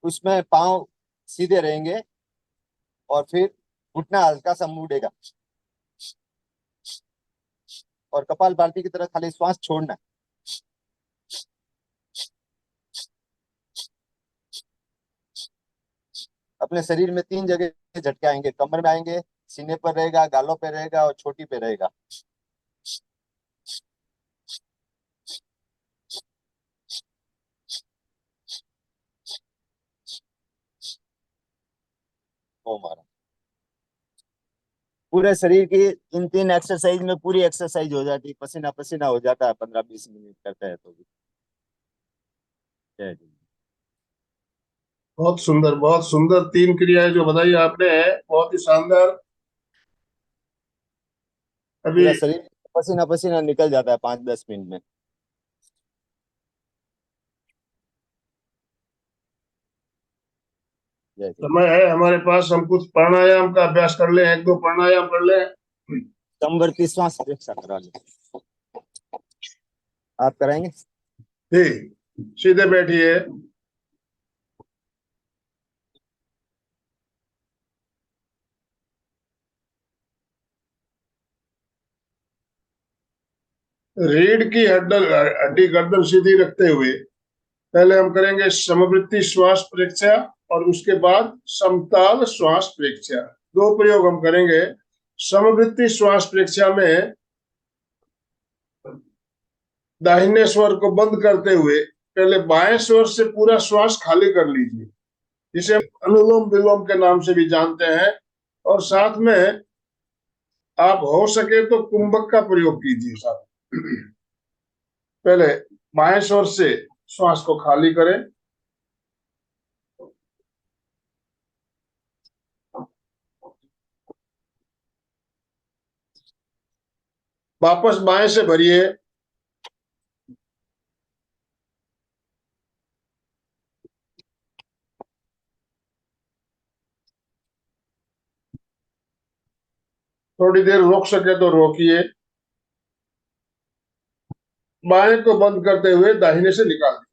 उसमें पांव सीधे रहेंगे और फिर घुटना हल्का सा मुड़ेगा और कपाल भारती की तरह खाली श्वास छोड़ना है। अपने शरीर में तीन जगह झटके आएंगे, कमर में आएंगे, सीने पर रहेगा, गालों पे रहेगा और छोटी पे रहेगा। वो मारा पूरे शरीर की इन तीन एक्सरसाइज में पूरी एक्सरसाइज हो जाती है, पसीना पसीना हो जाता है 15-20 मिनट करते हैं तो भी। जय जी। बहुत सुंदर तीन क्रियाएं जो बताई आपने है, बहुत ही शानदार। अभी पूरा शरीर पसीना पसीना निकल जाता है 5-10 मिनट में। जय जी। समय है हमारे पास, हम कुछ प्राणायाम का अभ्यास कर लें, एक दो प्राणायाम कर लें। संवर्ती श्वास परीक्षा करा लो। आप कराएंगे? ठीक, सीधे बैठिए। रीढ़ की हड्डी गर्दन सीधी रखते हुए पहले हम करेंगे समवृत्ति श्वास परीक्षा और उसके बाद समताल श्वास परीक्षा। दो प्रयोग हम करेंगे। समवृत्ति श्वास परीक्षा में दाहिने स्वर को बंद करते हुए पहले बाएं स्वर से पूरा श्वास खाली कर लीजिए, जिसे अनुलोम विलोम के नाम से भी जानते हैं। और साथ में आप हो सके तो कुंभक का प्रयोग कीजिए साथ। पहले बाएं स्वर से श्वास को खाली करें, वापस बाएं से भरिए, थोड़ी देर रोक सके तो रोकिए, बाएं को बंद करते हुए दाहिने से निकाल दिए।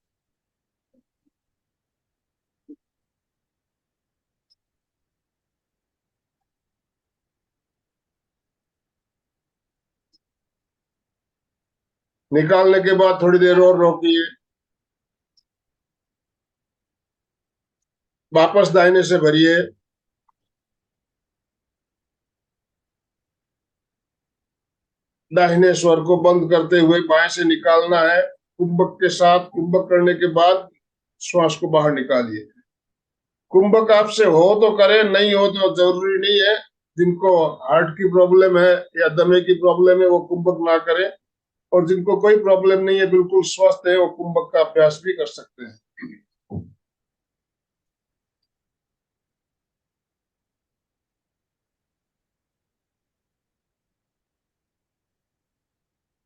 निकालने के बाद थोड़ी देर और रोकिए, वापस दाहिने से भरिए, दाहिने स्वर को बंद करते हुए बाएं से निकालना है। कुंभक के साथ कुंभक करने के बाद श्वास को बाहर निकालिए। कुंभक आपसे हो तो करे, नहीं हो तो जरूरी नहीं है। जिनको हार्ट की प्रॉब्लम है या दमे की प्रॉब्लम है वो कुंभक ना करें, और जिनको कोई प्रॉब्लम नहीं है, बिल्कुल स्वस्थ है, वो कुंभक का अभ्यास भी कर सकते हैं।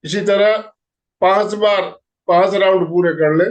इसी तरह 5 बार 5 राउंड पूरे कर ले।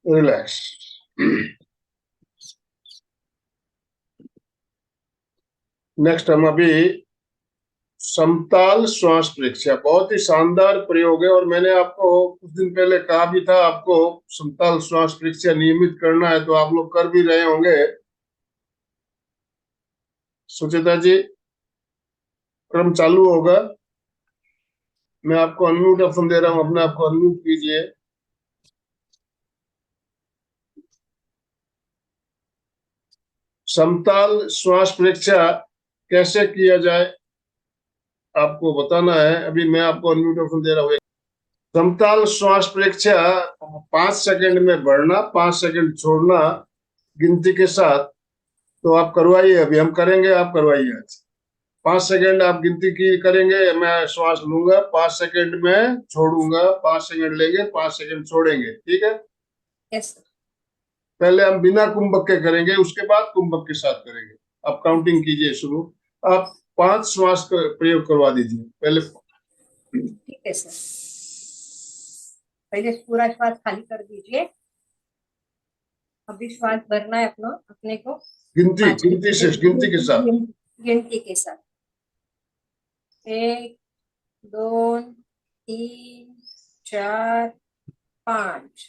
रिलैक्स। नेक्स्ट हम अभी समताल श्वास परीक्षा, बहुत ही शानदार प्रयोग है और मैंने आपको कुछ दिन पहले कहा भी था आपको समताल श्वास परीक्षा नियमित करना है, तो आप लोग कर भी रहे होंगे। सुचेता जी, क्रम चालू होगा। मैं आपको अनम्यूट ऑप्शन दे रहा हूं, अपने आप को अनम्यूट कीजिए। समताल श्वास परीक्षा कैसे किया जाए आपको बताना है। अभी मैं आपको अनम्यूट ऑप्शन दे रहा हूँ। समताल श्वास परीक्षा 5 सेकंड में बढ़ना, 5 सेकंड छोड़ना गिनती के साथ। तो आप करवाइए, अभी हम करेंगे, आप करवाइए। 5 सेकंड आप गिनती की करेंगे, मैं श्वास लूंगा, 5 सेकंड में छोड़ूंगा, 5 सेकंड लेंगे, 5 सेकंड छोड़ेंगे, ठीक है? Yes sir. पहले हम बिना कुंभक के करेंगे, उसके बाद कुंभक के साथ करेंगे। आप काउंटिंग कीजिए शुरू। आप 5 श्वास का प्रयोग करवा दीजिए पहले। ठीक है सर, पहले पूरा श्वास खाली कर दीजिए। अभी श्वास भरना है अपने को गिनती के साथ। गिनती के साथ 1 2 3 4 5।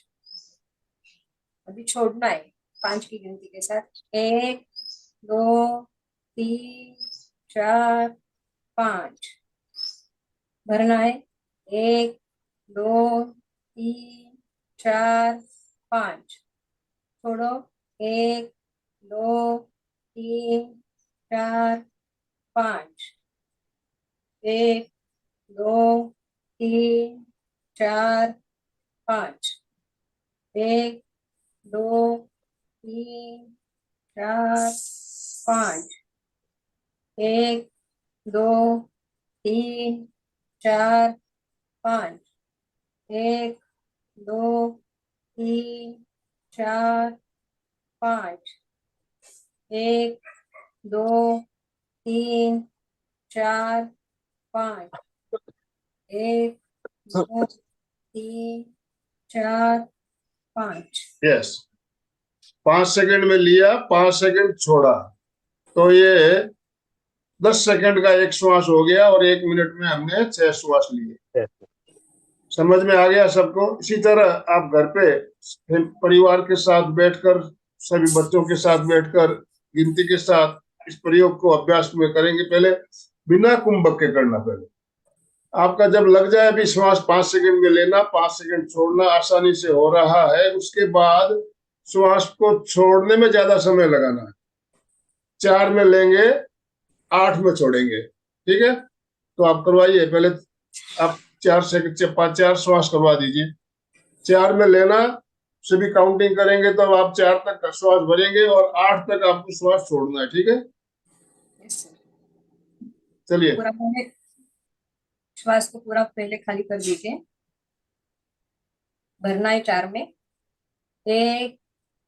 अभी छोड़ना है 5 की गिनती के साथ। 1 2 3 4 5 भरना है। 1 2 3 4 5 छोड़ो। 1 2 3 4 5 1 2 3 4 5 1 2 3 4 5 1 2 3 4 5 1 2 3 4 5 1 2 3 4 5 1 2 3 4 5। यस, 5 सेकंड में लिया, 5 सेकंड छोड़ा, तो ये 10 सेकंड का एक श्वास हो गया और 1 मिनट में हमने 6 श्वास लिए। समझ में आ गया सबको? इसी तरह आप घर पे परिवार के साथ बैठकर, सभी बच्चों के साथ बैठकर गिनती के साथ इस प्रयोग को अभ्यास में करेंगे। पहले बिना कुंभक के करना। पहले आपका जब लग जाए अभी श्वास 5 सेकंड में लेना, 5 सेकंड छोड़ना आसानी से हो रहा है, उसके बाद श्वास को छोड़ने में ज्यादा समय लगाना है। 4 में लेंगे, 8 में छोड़ेंगे, ठीक है? तो आप करवाइए पहले। आप 4 सेकंड 4 श्वास करवा दीजिए। 4 में लेना, सभी काउंटिंग करेंगे तो आप 4 तक श्वास भरेंगे और 8 तक आपको श्वास छोड़ना है, ठीक है? Yes sir. चलिए, पूरा पहले श्वास को पूरा पहले खाली कर दीजिए। भरना है 4 में। 1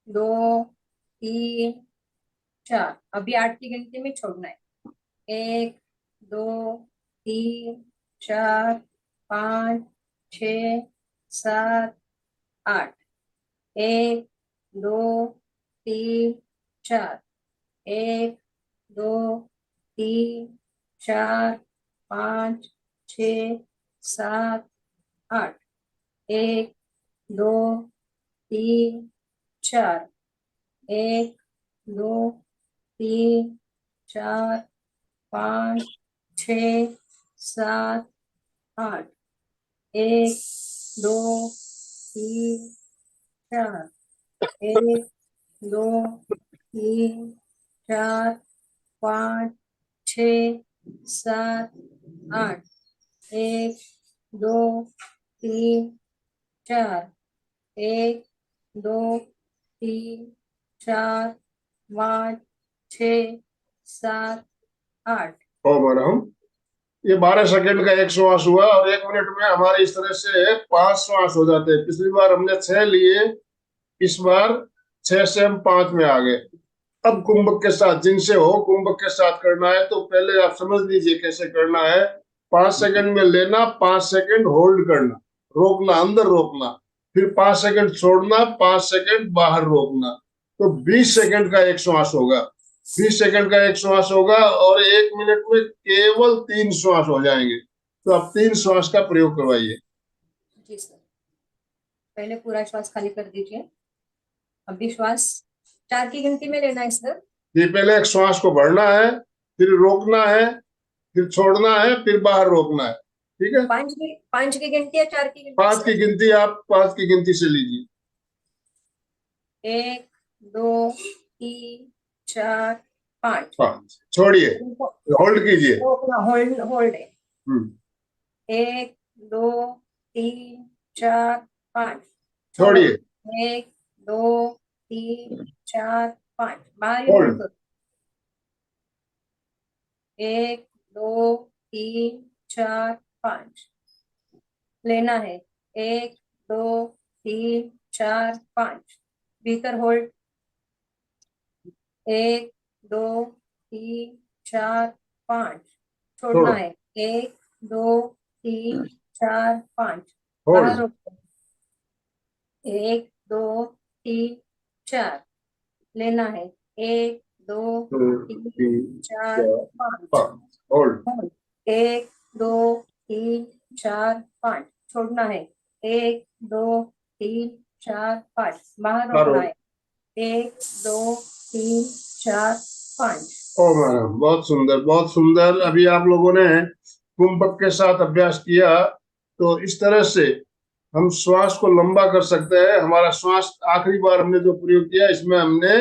2 3 4। अभी 8 की गिनती में छोड़ना है। 1 2 3 4 5 6 7 8 1 2 3 4 1 2 3 4 5 6 7 8 1 2 3 4 1 2 3 4 5 6 7 8 1 2 3 4 1 2 3 4 5 6 7 8 1 2 3 4 1 2 3 4 5 6 7 8। ये 12 सेकंड का एक श्वास हुआ और 1 मिनट में हमारे इस तरह से 5 श्वास हो जाते हैं। पिछली बार हमने 6 लिए, इस बार 6 से हम 5 में आ गए। अब कुंभक के साथ, जिनसे हो कुंभक के साथ करना है तो पहले आप समझ लीजिए कैसे करना है। 5 सेकंड में लेना, 5 सेकंड होल्ड करना, रोकना, अंदर रोकना, फिर 5 सेकंड छोड़ना, 5 सेकंड बाहर रोकना। तो 20 सेकंड का एक श्वास होगा, 20 सेकंड का एक श्वास होगा, और 1 मिनट में केवल 3 श्वास हो जाएंगे। तो आप 3 श्वास का प्रयोग करवाइए। जी सर, पहले पूरा श्वास खाली कर दीजिए। अभी श्वास 4 की गिनती में लेना है सर। ये पहले एक श्वास को भरना है, फिर रोकना है, फिर छोड़ना है, फिर बाहर रोकना है। ठीक है, 5 की गिनती या 4 की गिनती? 5 की गिनती, आप 5 की गिनती से लीजिए। 1 2 3 4 5। 5 छोड़िए, होल्ड कीजिए। होल्ड होल्ड है। हम्म, 1 2 3 4 5। छोड़िए, 1 2 3 4 5। बाहर होल्ड। होल्ड करो। 1 2 3 4 5 लेना है। 1 2 3 4 5 भीतर होल्ड। 1 2 3 4 5 छोड़ना है। 1 2 3 4 5 बाहर होल्ड। रोको। 1 2 3 4 लेना है। 1 2 3 4 5 होल्ड। 1 2 3 4 5 छोड़ना है। 1 2 3 4 5 बाहर रोकना है। 1 2 3 4 5। ओ मैडम, बहुत सुंदर, बहुत सुंदर। अभी आप लोगों ने कुंभक के साथ अभ्यास किया, तो इस तरह से हम श्वास को लंबा कर सकते हैं। हमारा श्वास आखिरी बार हमने जो प्रयोग किया, इसमें हमने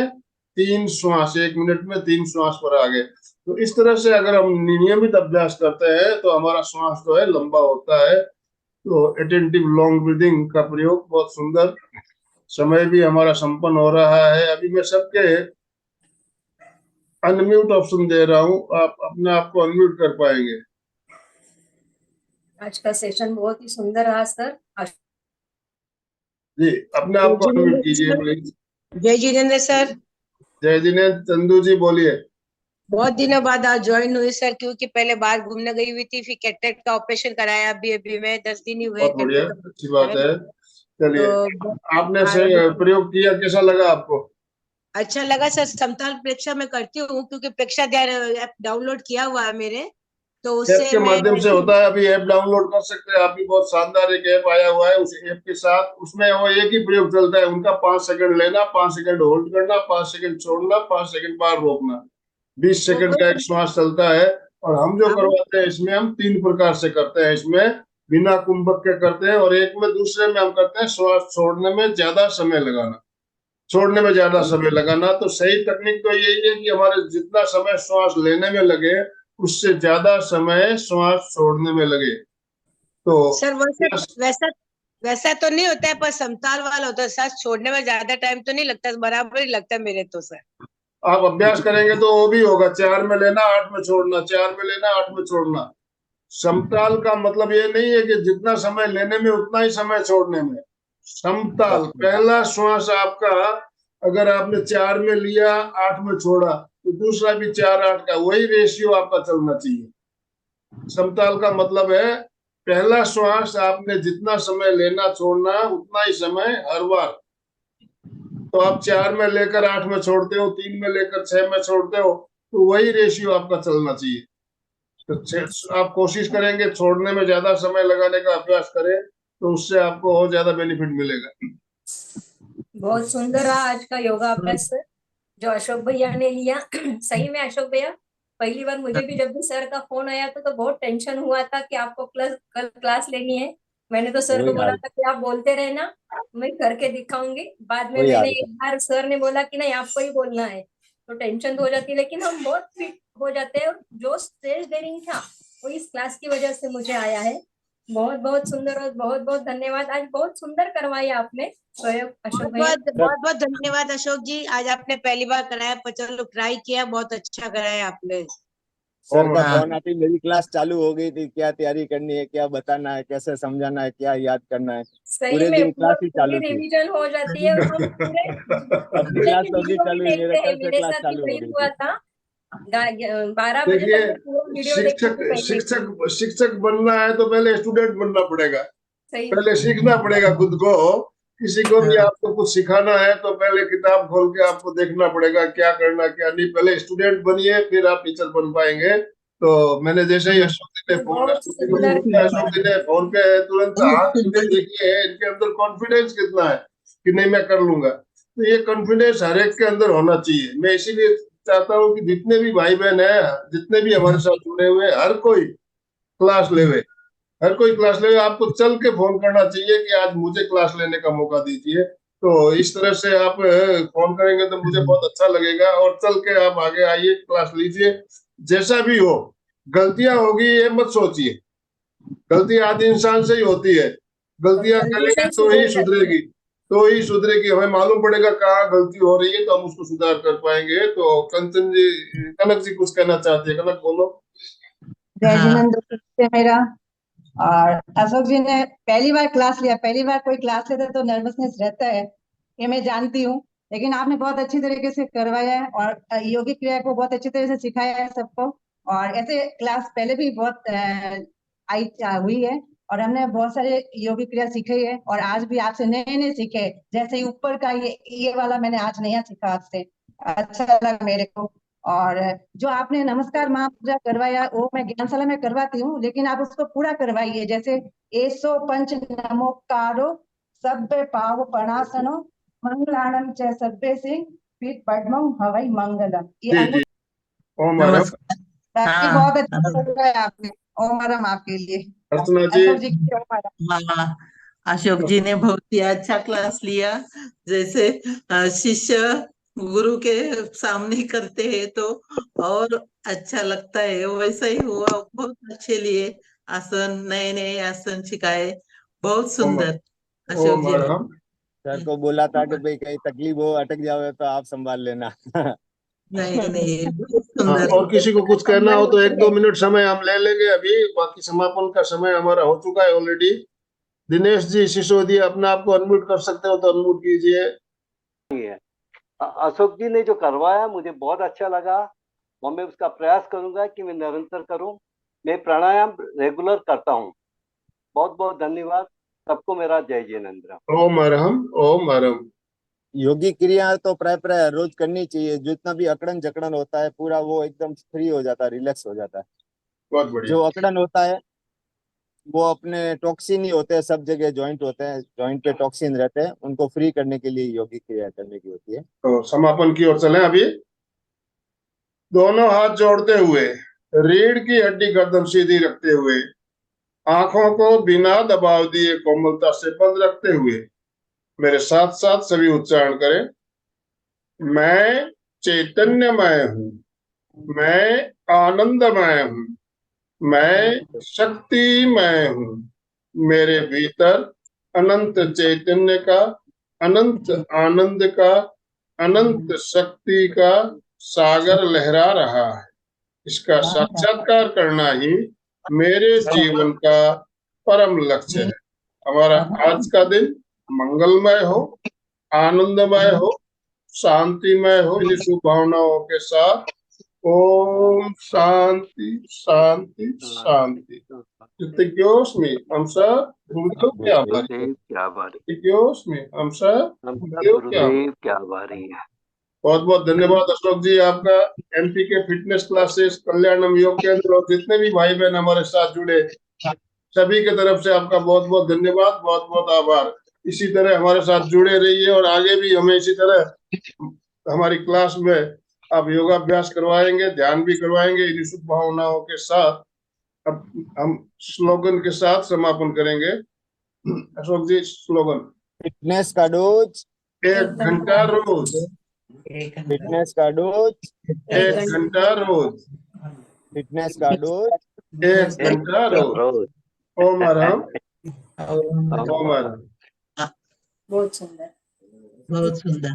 3 श्वास, 1 मिनट में 3 श्वास पर आ गए। तो इस तरह से अगर हम नियमित अभ्यास करते हैं तो हमारा श्वास जो है लंबा होता है। तो अटेंटिव लॉन्ग ब्रीदिंग का प्रयोग बहुत सुंदर। समय भी हमारा संपन्न हो रहा है। अभी मैं सबके अनम्यूट ऑप्शन दे रहा हूँ, आप अपने आप को अनम्यूट कर पाएंगे। आज का सेशन बहुत ही सुंदर रहा सर। जी, अपने आप को अनम्यूट कीजिए प्लीज। जय जिनेन्द्र सर। जय जिनेन्द्र। चंदू जी बोलिए। बहुत दिनों बाद आज ज्वाइन हुई सर, क्योंकि पहले बाहर घूमने गई हुई थी, फिर कैटरेक्ट का ऑपरेशन कराया। अभी मैं 10 दिन ही हुए बहुत बढ़िया, कैटरेक्ट अच्छी बात है। चलिए, तो आपने से प्रयोग किया, कैसा लगा आपको? अच्छा लगा सर। समताल प्रेक्षा में करती हूँ, क्योंकि प्रेक्षा ध्यान ऐप डाउनलोड किया हुआ है मेरे, तो ऐप उससे के मैं माध्यम से होता है। अभी ऐप डाउनलोड कर सकते हैं आप भी। बहुत शानदार एक ऐप आया हुआ है। उस ऐप के साथ, उसमें वो एक ही प्रयोग चलता है उनका। 5 सेकंड लेना, 5 सेकंड होल्ड करना, 5 सेकंड छोड़ना, 5 सेकंड बाहर रोकना, 20 सेकंड का एक श्वास चलता है। और हम जो करवाते हैं इसमें, हम 3 प्रकार से करते हैं। इसमें बिना कुंभक के करते हैं, और एक में, दूसरे में हम करते हैं श्वास छोड़ने में ज्यादा समय लगाना, छोड़ने में ज्यादा समय लगाना। तो सही तकनीक तो यही है कि हमारे जितना समय श्वास लेने में लगे, उससे ज्यादा समय श्वास छोड़ने में लगे। तो सर वैसा वैसा तो नहीं होता है, पर समताल वाला होता है। सांस छोड़ने में ज्यादा टाइम तो नहीं लगता, बराबर ही लगता है मेरे तो सर। आप अभ्यास करेंगे तो वो भी होगा। 4 में लेना, 8 में छोड़ना, 4 में लेना, 8 में छोड़ना। समताल का मतलब ये नहीं है कि जितना समय लेने में उतना ही समय छोड़ने में। समताल, पहला श्वास आपका अगर आपने 4 में लिया, 8 में छोड़ा, तो दूसरा भी 4 8 का वही रेशियो आपका चलना चाहिए। समताल का मतलब है पहला श्वास आपने जितना समय लेना छोड़ना, उतना ही समय हर बार। तो आप 4 में लेकर 8 में छोड़ते हो, 3 में लेकर 6 में छोड़ते हो, तो वही रेशियो आपका चलना चाहिए। तो आप कोशिश करेंगे छोड़ने में ज्यादा समय लगाने का अभ्यास करें, तो उससे आपको और ज्यादा बेनिफिट मिलेगा। बहुत सुंदर रहा आज का योगा अभ्यास सर, जो अशोक भैया ने लिया। सही में अशोक भैया, पहली बार मुझे भी जब भी सर का फोन आया तो बहुत टेंशन हुआ था कि आपको कल क्लास लेनी है। मैंने तो सर को बोला था कि आप बोलते रहना, मैं करके दिखाऊंगी। बाद में मैंने एक बार सर ने बोला कि नहीं आपको ही बोलना है, तो टेंशन तो हो जाती है, लेकिन हम बहुत फिट हो जाते हैं। और जो स्ट्रेस डेयरिंग था वो इस क्लास की वजह से मुझे आया है। बहुत बहुत सुंदर और बहुत बहुत धन्यवाद। आज बहुत सुंदर करवाया आपने प्रयोग अशोक भैया। बहुत बहुत धन्यवाद अशोक जी। आज आपने पहली बार कराया, पर चलो ट्राई किया, बहुत अच्छा कराया आपने। सर का फोन आती मेरी क्लास चालू हो गई थी। क्या तैयारी करनी है, क्या बताना है, कैसे समझाना है, क्या याद करना है, सही पूरे में दिन क्लास ही पूरी चालू थी। रिवीजन हो जाती है। और हम पूरे अपनी क्लास तो अभी वीडियो भी चालू हुई, मेरे देखते हैं। कल से मेरे क्लास साथ भी चालू हो वही गई हुआ थी। था। 12 बजे देखिए, तक मैं पूरा वीडियो देखती शिक्षक थी पहले। शिक्षक शिक्षक बनना है तो पहले स्टूडेंट बनना पड़ेगा। सही पहले सीखना पड़ेगा खुद को किसी को भी आपको कुछ सिखाना है तो पहले किताब खोल के आपको देखना पड़ेगा क्या करना क्या नहीं। पहले स्टूडेंट बनिए फिर आप टीचर बन पाएंगे। तो मैंने जैसे ही अशोक जी ने फोन अशोक जी ने फोन पे तुरंत हाथ सीधे देखिए इनके अंदर कॉन्फिडेंस कितना है कि नहीं मैं कर लूंगा। तो ये कॉन्फिडेंस हर एक के अंदर होना चाहिए। मैं इसीलिए चाहता हूँ कि जितने भी भाई बहन है, जितने भी हमारे साथ जुड़े हुए, हर कोई क्लास लेवे, हर कोई क्लास लेवे। आपको चल के फोन करना चाहिए कि आज मुझे क्लास लेने का मौका दीजिए। तो इस तरह से आप फोन करेंगे तो मुझे बहुत अच्छा लगेगा। और चल के आप आगे आइए, क्लास लीजिए। जैसा भी हो, गलतियां होगी ये मत सोचिए, गलती आदि इंसान से ही होती है। गलतियां करेंगे तो ही सुधरेगी, तो ही सुधरेगी। हमें मालूम पड़ेगा कहाँ गलती हो रही है तो हम उसको सुधार कर पाएंगे। तो कंचन जी, कनक जी कुछ कहना चाहते हैं, कनक बोलो। जय जिनेंद्र से मेरा। और अशोक जी ने पहली बार क्लास लिया, पहली बार कोई क्लास लेता है तो नर्वसनेस रहता है, ये मैं जानती हूँ। लेकिन आपने बहुत अच्छी तरीके से करवाया है और योगिक क्रिया को बहुत अच्छी तरह से सिखाया है सबको। और ऐसे क्लास पहले भी बहुत हुई है और हमने बहुत सारे योगिक क्रिया सीखे है। और आज भी आपसे नए नए सीखे, जैसे ऊपर का ये वाला मैंने आज नया सीखा आपसे, अच्छा लगा मेरे को। और जो आपने नमस्कार महामुद्रा करवाया वो मैं ज्ञानशाला में करवाती हूँ, लेकिन आप उसको पूरा करवाइए। जैसे एसो पंच नमोकारो सभ्य पाव पणासनो मंगलाणम च सभ्य सिंह फिर पद्मम हवई मंगलम। ये जी जी, ओम आरम। बाकी बहुत अच्छा लग रहा है आपने। ओम आराम आपके लिए। अर्चना जी। अशोक जी की ओम आराम। हाँ, अशोक जी ने बहुत ही अच्छा क्लास लिया। जैसे शिष्य गुरु के सामने करते हैं तो और अच्छा लगता है, वैसा ही हुआ। बहुत अच्छे लिए आसन, नए नए आसन सिखाए, बहुत ओम सुंदर अशोक ओम जी ने। आरम। सर को बोला था कि भाई कहीं तकलीफ हो, अटक जाओ तो आप संभाल लेना। नहीं नहीं, बहुत हाँ, सुंदर। और किसी को कुछ कहना हो तो 1-2 मिनट समय हम ले लेंगे अभी। बाकी समापन का समय हमारा हो चुका है ऑलरेडी। दिनेश जी सिसोदिया, अपना आपको अनम्यूट कर सकते हो तो अनम्यूट कीजिए। अशोक जी ने जो करवाया मुझे बहुत अच्छा लगा और मैं उसका प्रयास करूंगा कि मैं निरंतर करूं। मैं प्राणायाम रेगुलर करता हूं। बहुत बहुत धन्यवाद सबको। मेरा जय जिनेंद्र। ओम अरहम, ओम अरहम। योगी क्रिया तो प्राय प्राय रोज करनी चाहिए। जितना भी अकड़न जकड़न होता है पूरा वो एकदम फ्री हो जाता है, रिलैक्स हो जाता है। बहुत बढ़िया। जो अकड़न होता है वो अपने टॉक्सिन ही होते हैं, सब जगह जॉइंट होते हैं, जॉइंट पे टॉक्सिन रहते हैं, उनको फ्री करने के लिए योगी क्रिया करने की होती है। तो समापन की ओर चलें अभी। दोनों हाथ जोड़ते हुए, रीढ़ की हड्डी गर्दन सीधी रखते हुए, आंखों को बिना दबाव दिए कोमलता से बंद रखते हुए मेरे साथ साथ सभी उच्चारण करें। मैं चैतन्यमय हूँ, मैं आनंदमय हूँ, मैं शक्तिमय हूँ। मेरे भीतर अनंत चैतन्य का, अनंत आनंद का, अनंत शक्ति का सागर लहरा रहा है। इसका साक्षात्कार करना ही मेरे जीवन का परम लक्ष्य है। हमारा आज का दिन मंगलमय हो, आनंदमय हो, शांतिमय हो। इन्हीं शुभ भावनाओं के साथ ओम शांति शांति शांति। कृतज्ञोस्मि हम सब गुरुदेव के आभारी। गुरुदेव क्या आभारी। कृतज्ञोस्मि हम सब हम सब गुरुदेव के आभारी। गुरुदेव क्या आभारी है। बहुत बहुत धन्यवाद अशोक जी आपका। एमपी के फिटनेस क्लासेस, कल्याणम योग केंद्र और जितने भी भाई बहन हमारे साथ जुड़े सभी की तरफ से आपका बहुत बहुत धन्यवाद, बहुत बहुत आभार। इसी तरह हमारे साथ जुड़े रहिए और आगे भी हमें इसी तरह हमारी क्लास में आप योगाभ्यास करवाएंगे, ध्यान भी करवाएंगे। इन शुभ भावनाओं के साथ अब हम स्लोगन के साथ समापन करेंगे। अशोक जी स्लोगन। फिटनेस का डोज 1 घंटा रोज, फिटनेस का डोज 1 घंटा रोज, फिटनेस का डोज 1 घंटा रोज। रोज। ओम अरहम, और ओम अरहम। बहुत सुंदर। बहुत सुंदर।